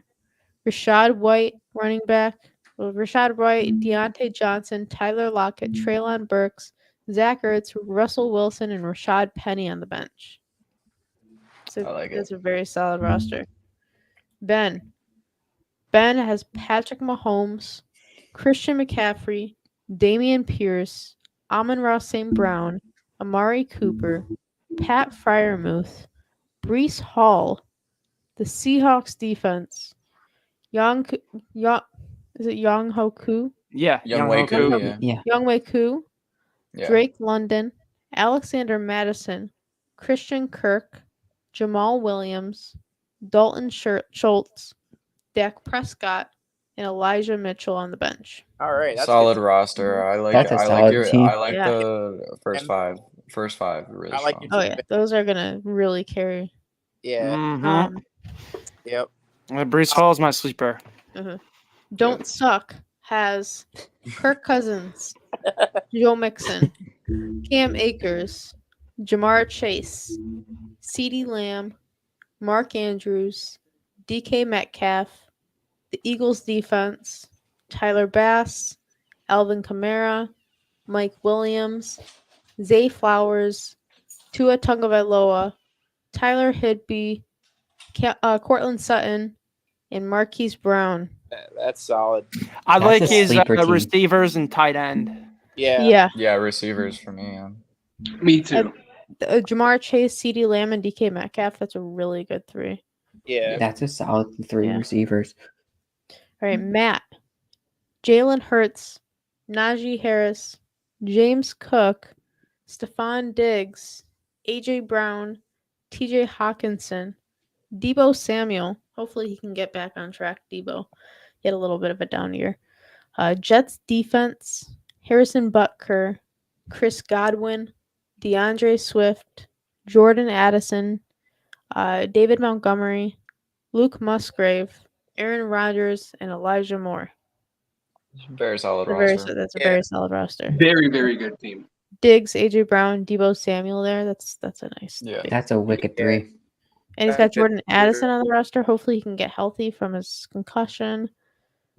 Rashad White running back, Rashad White, Deontay Johnson, Tyler Lockett, Treylon Burks, Zach Ertz, Russell Wilson, and Rashad Penny on the bench. So I like it. that's a very solid roster. Ben has Patrick Mahomes, Christian McCaffrey, Damian Pierce, Amon-Ra St. Brown, Amari Cooper, Pat Fryermuth, Breece Hall, the Seahawks defense, is it Young Hoku? Yeah. Young Young Waku. Hoku. Yeah. Young Ku, Yeah. Drake London, Alexander Madison, Christian Kirk, Jamal Williams, Dalton Schultz, Dak Prescott, and Elijah Mitchell on the bench. All right. That's Solid good. roster. I like. That's a I like solid your. team. I like Yeah. the first And- five. First five. Really I like strong. your Oh yeah, those are gonna really carry. Yeah. Mhm. Yep. Brees Hall's my sleeper. Don't Suck has Kirk Cousins, Joe Mixon, Cam Akers, Jamar Chase, CeeDee Lamb, Mark Andrews, DK Metcalf, the Eagles defense, Tyler Bass, Alvin Kamara, Mike Williams, Zay Flowers, Tua Tagovailoa, Tyler Higby, Cortland Sutton, and Marquise Brown. That's solid. I That's like a his sleeper team. receivers and tight end. Yeah. Yeah. Yeah, receivers for me. Yeah. Me too. Jamar Chase, CeeDee Lamb, and DK Metcalf. That's a really good three. Yeah. That's a solid 3 Yeah. receivers. All right, Matt, Jalen Hurts, Najee Harris, James Cook, Stephon Diggs, AJ Brown, TJ Hawkinson, Debo Samuel. Hopefully he can get back on track, Debo. He had a little bit of a down year. Jets defense, Harrison Butker, Chris Godwin, DeAndre Swift, Jordan Addison, David Montgomery, Luke Musgrave, Aaron Rodgers, and Elijah Moore. Very solid roster. That's a Yeah. very solid roster. Very, very good team. Diggs, AJ Brown, Debo Samuel there. That's a nice Yeah. thing. That's a wicked Yeah. 3. And he's got Jordan Addison on the roster. Hopefully he can get healthy from his concussion.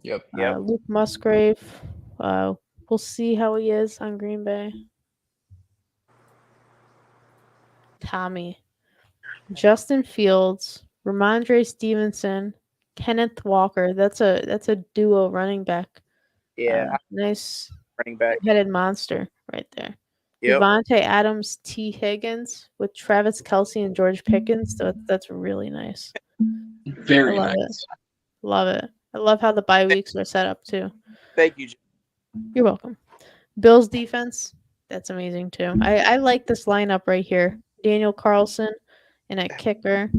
Yep. Yep. Luke Musgrave. We'll see how he is on Green Bay. Tommy. Justin Fields, Ramondre Stevenson, Kenneth Walker. That's a duo running back. Yeah. Nice Running back. headed monster right there. Yep. Devontae Adams, T. Higgins with Travis Kelce and George Pickens. That's really nice. Very I love nice. Love it. I love how the bye weeks are set up too. Thank you. You're welcome. Bills defense. That's amazing too. I like this lineup right here. Daniel Carlson and at kicker.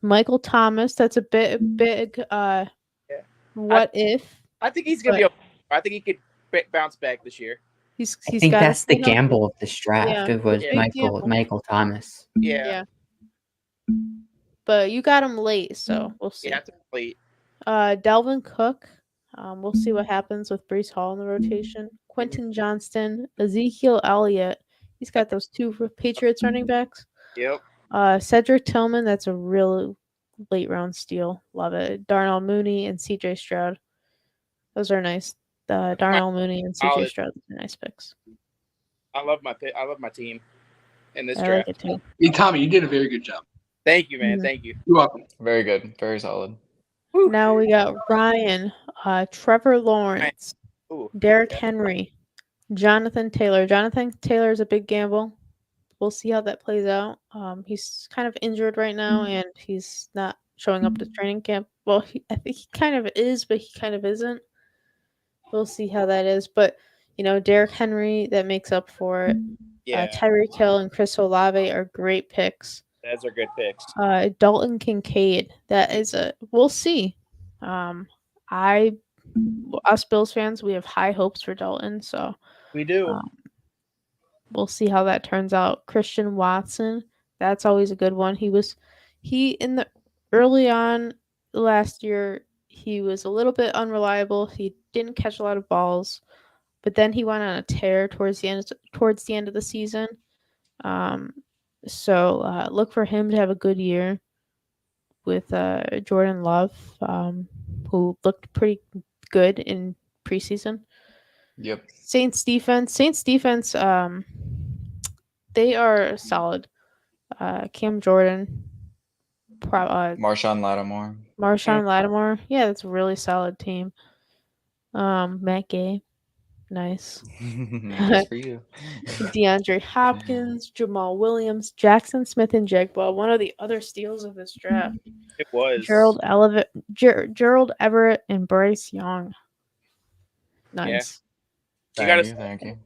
Michael Thomas. That's a big what if. I think he's gonna be. I think he could bounce back this year. He's I think got that's the gamble of this draft. Yeah, It was big Michael Thomas. Yeah. But you got him late, so we'll see. Yeah. That's late. Dalvin Cook. We'll see what happens with Brees Hall in the rotation. Quentin Johnston, Ezekiel Elliott. He's got those 2 Patriots running backs. Yep. Cedric Tillman. That's a real late round steal. Love it. Darnell Mooney and CJ Stroud. Those are nice. Darnell Mooney and CJ Stroud are nice picks. I love my team in this I draft. like it too. Hey, Tommy, you did a very good job. Thank you, man. Mhm. Thank you. You're welcome. Very good. Very solid. Now we got Ryan, Trevor Lawrence, Ooh. Derrick Yeah. Henry, Jonathan Taylor. Jonathan Taylor is a big gamble. We'll see how that plays out. He's kind of injured right now, and he's not showing up to training camp. Well, I think he kind of is, but he kind of isn't. We'll see how that is. But, Derrick Henry, that makes up for it. Yeah. Tyreek Hill and Chris Olave are great picks. Those are good picks. Dalton Kincaid, we'll see. Us Bills fans, we have high hopes for Dalton, so We do. we'll see how that turns out. Christian Watson, that's always a good one. Early on last year, he was a little bit unreliable. He didn't catch a lot of balls, but then he went on a tear towards the end of the season. So look for him to have a good year with Jordan Love, who looked pretty good in preseason. Yep. Saints defense, they are solid. Cam Jordan, Marshawn Lattimore. Lattimore. Yeah, that's a really solid team. Matt Gay, nice. Nice for you. DeAndre Hopkins, Jamal Williams, Jackson Smith, and Jigba. One of the other steals of this draft. It was. Gerald Everett, and Bryce Young. Nice. Thank you.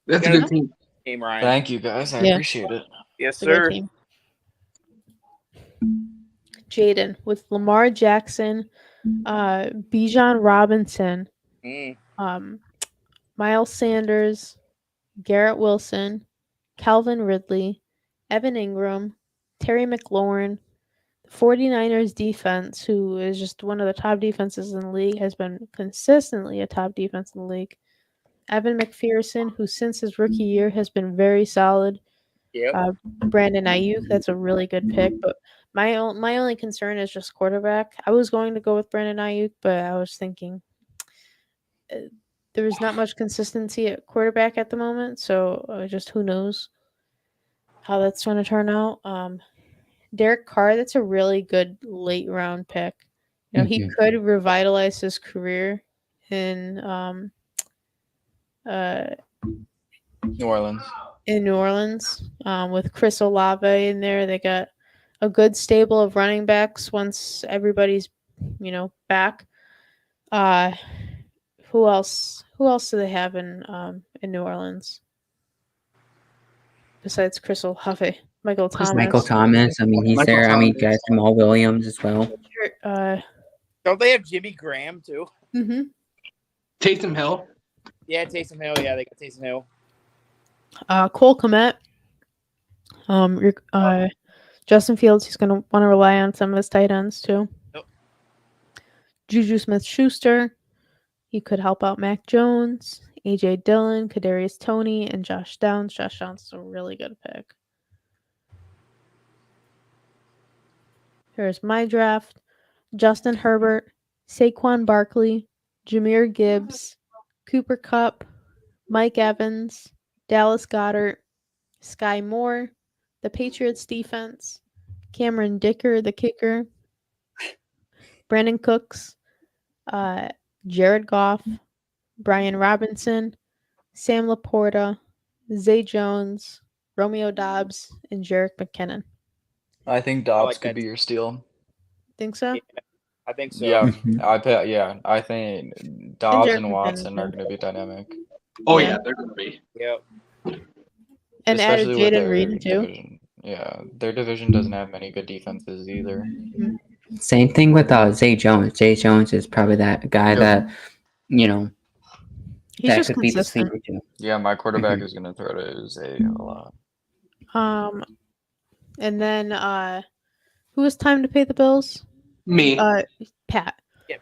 That's a good team. Team, Ryan. Thank you, guys. I appreciate it. Yes, It's a good sir. team. Jaden with Lamar Jackson, Bijan Robinson, Miles Sanders, Garrett Wilson, Calvin Ridley, Evan Ingram, Terry McLaurin. The 49ers defense, who is just one of the top defenses in the league, has been consistently a top defense in the league. Evan McPherson, who since his rookie year has been very solid. Yep. Brandon Ayuk, that's a really good pick. But my only concern is just quarterback. I was going to go with Brandon Ayuk, but I was thinking there's not much consistency at quarterback at the moment. So just who knows how that's going to turn out. Derek Carr, that's a really good late round pick. He could revitalize his career in New Orleans. with Chris Olave in there. They got a good stable of running backs once everybody's, back. Who else? Who else do they have in New Orleans besides Chris Olave? Michael Thomas. Michael Thomas. I mean, he's Michael there. I mean, Thomas. guys, Jamal Williams as well. Don't they have Jimmy Graham too? Mm-hmm. Taysom Hill. Yeah, Taysom Hill. Yeah, they got Taysom Hill. Cole Kmet. Justin Fields. He's going to want to rely on some of his tight ends too. Yep. Juju Smith-Schuster. He could help out Mac Jones, AJ Dillon, Kadarius Toney, and Josh Downs. Josh Downs is a really good pick. Here's my draft. Justin Herbert, Saquon Barkley, Jahmyr Gibbs, Cooper Kupp, Mike Evans, Dallas Goedert, Sky Moore, the Patriots defense, Cameron Dicker, the kicker, Brandon Cooks, Jared Goff, Brian Robinson, Sam Laporta, Zay Jones, Romeo Dobbs, and Jerick McKinnon. I think Dobbs like could that. be your steal. Think so? Yeah. I think so. Yeah, Mhm. I think Dobbs Jerick and McKinnon, Watson are too. going to be dynamic, Oh Yeah. yeah, they're gonna be. Yep. And added especially with Jaden their Reed too. division. Yeah, their division doesn't have many good defenses either. Same thing with Zay Jones. Zay Jones is probably that guy Yep. that, you know, He's that just could be the consistent. sleeper too. Yeah, my quarterback Mhm. is going to throw to Zay a lot. And then who has time to pay the bills? Me. Pat. Yep.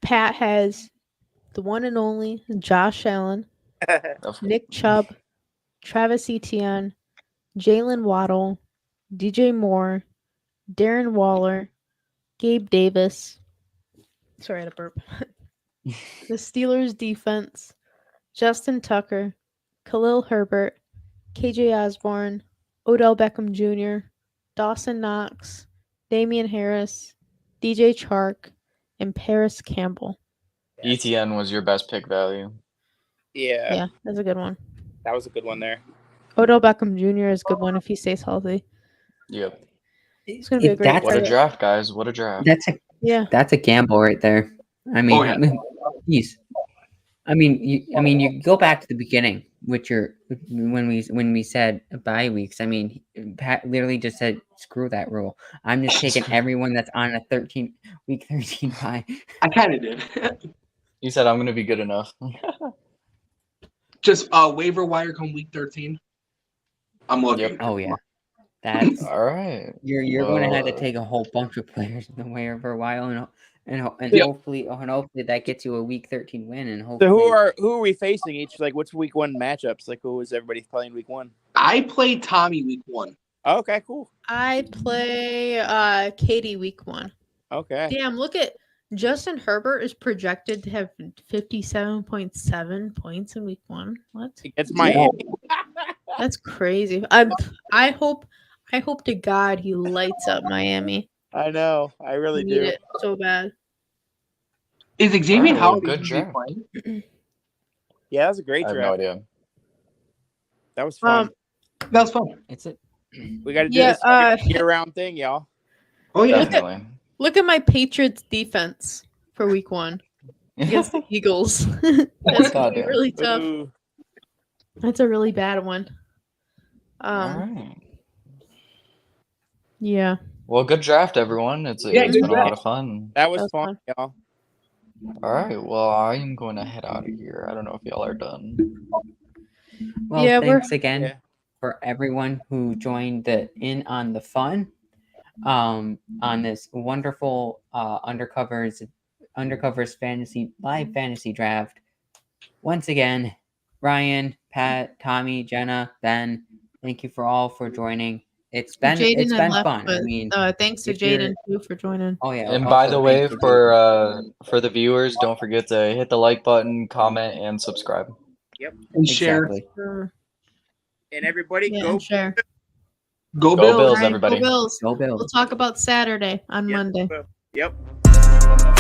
Pat has the one and only Josh Allen, Of- Nick Chubb, Travis Etienne, Jalen Waddle, DJ Moore, Darren Waller, Gabe Davis. Sorry, I had a burp. The Steelers defense, Justin Tucker, Khalil Herbert, KJ Osborne, Odell Beckham Jr., Dawson Knox, Damian Harris, DJ Chark, and Paris Campbell. ETN was your best pick value. Yeah, Yeah, that's a good one. that was a good one there. Odell Beckham Jr. is a good one if he stays healthy. Yep. He's going to be a great What a target. draft, guys. What a draft. Yeah. That's a gamble right there. I mean, Oh, yeah. geez. I mean, you go back to the beginning with your when we said bye weeks. I mean, Pat literally just said, "Screw that rule. I'm just taking everyone that's on a week 13 bye." I kind of did. You said I'm going to be good enough. Just waiver wire come week 13. I'm looking. Yep. Oh yeah, that's All right. you're going to have to Well, take a whole bunch of players in the waiver for a while, and Yep. hopefully that gets you a week 13 win, and So hopefully who are we facing each? Like, what's week one matchups? Like, who is everybody playing week one? I played Tommy week 1. Okay, cool. I play Katie week 1. Okay. Damn, look at Justin Herbert is projected to have 57.7 points in week 1. What? It's Miami. That's crazy. I hope to God he lights up Miami. I know. I really Need do. it so bad. Is Xavier Alright, well, Howard good good draft. playing? Yeah, that was a great I have no draft. idea. That was fun. That was fun. it's a We got to do Yeah, this year-round thing, y'all. Oh yeah. Definitely. Look at my Patriots defense for week 1 against the Eagles. That's gonna be Goddamn. really tough. Ooh. That's a really bad one. All right. Yeah. Well, good draft, everyone. It's Yeah, been good a lot draft. of fun. That was That was fun, fun. y'all. All right. Well, I'm going to head out of here. I don't know if y'all are done. well. Yeah, we're- Thanks again Yeah. for everyone who joined in on the fun, on this wonderful Undercovers live fantasy draft. Once again, Ryan, Pat, Tommy, Jenna, Ben, thank you for joining. It's been Jaden had left, fun. I but, mean, thanks to if you're- Jaden too for joining. oh yeah. And by also the way, thanks to Jaden. for the viewers, don't forget to hit the like button, comment, and subscribe. And share. Exactly. Sure. And everybody, Yeah, go. and share. Go Go Bills. Bills, All right, everybody. Go Bills. Go Bills. We'll talk about Saturday on Yep. Monday. Yep.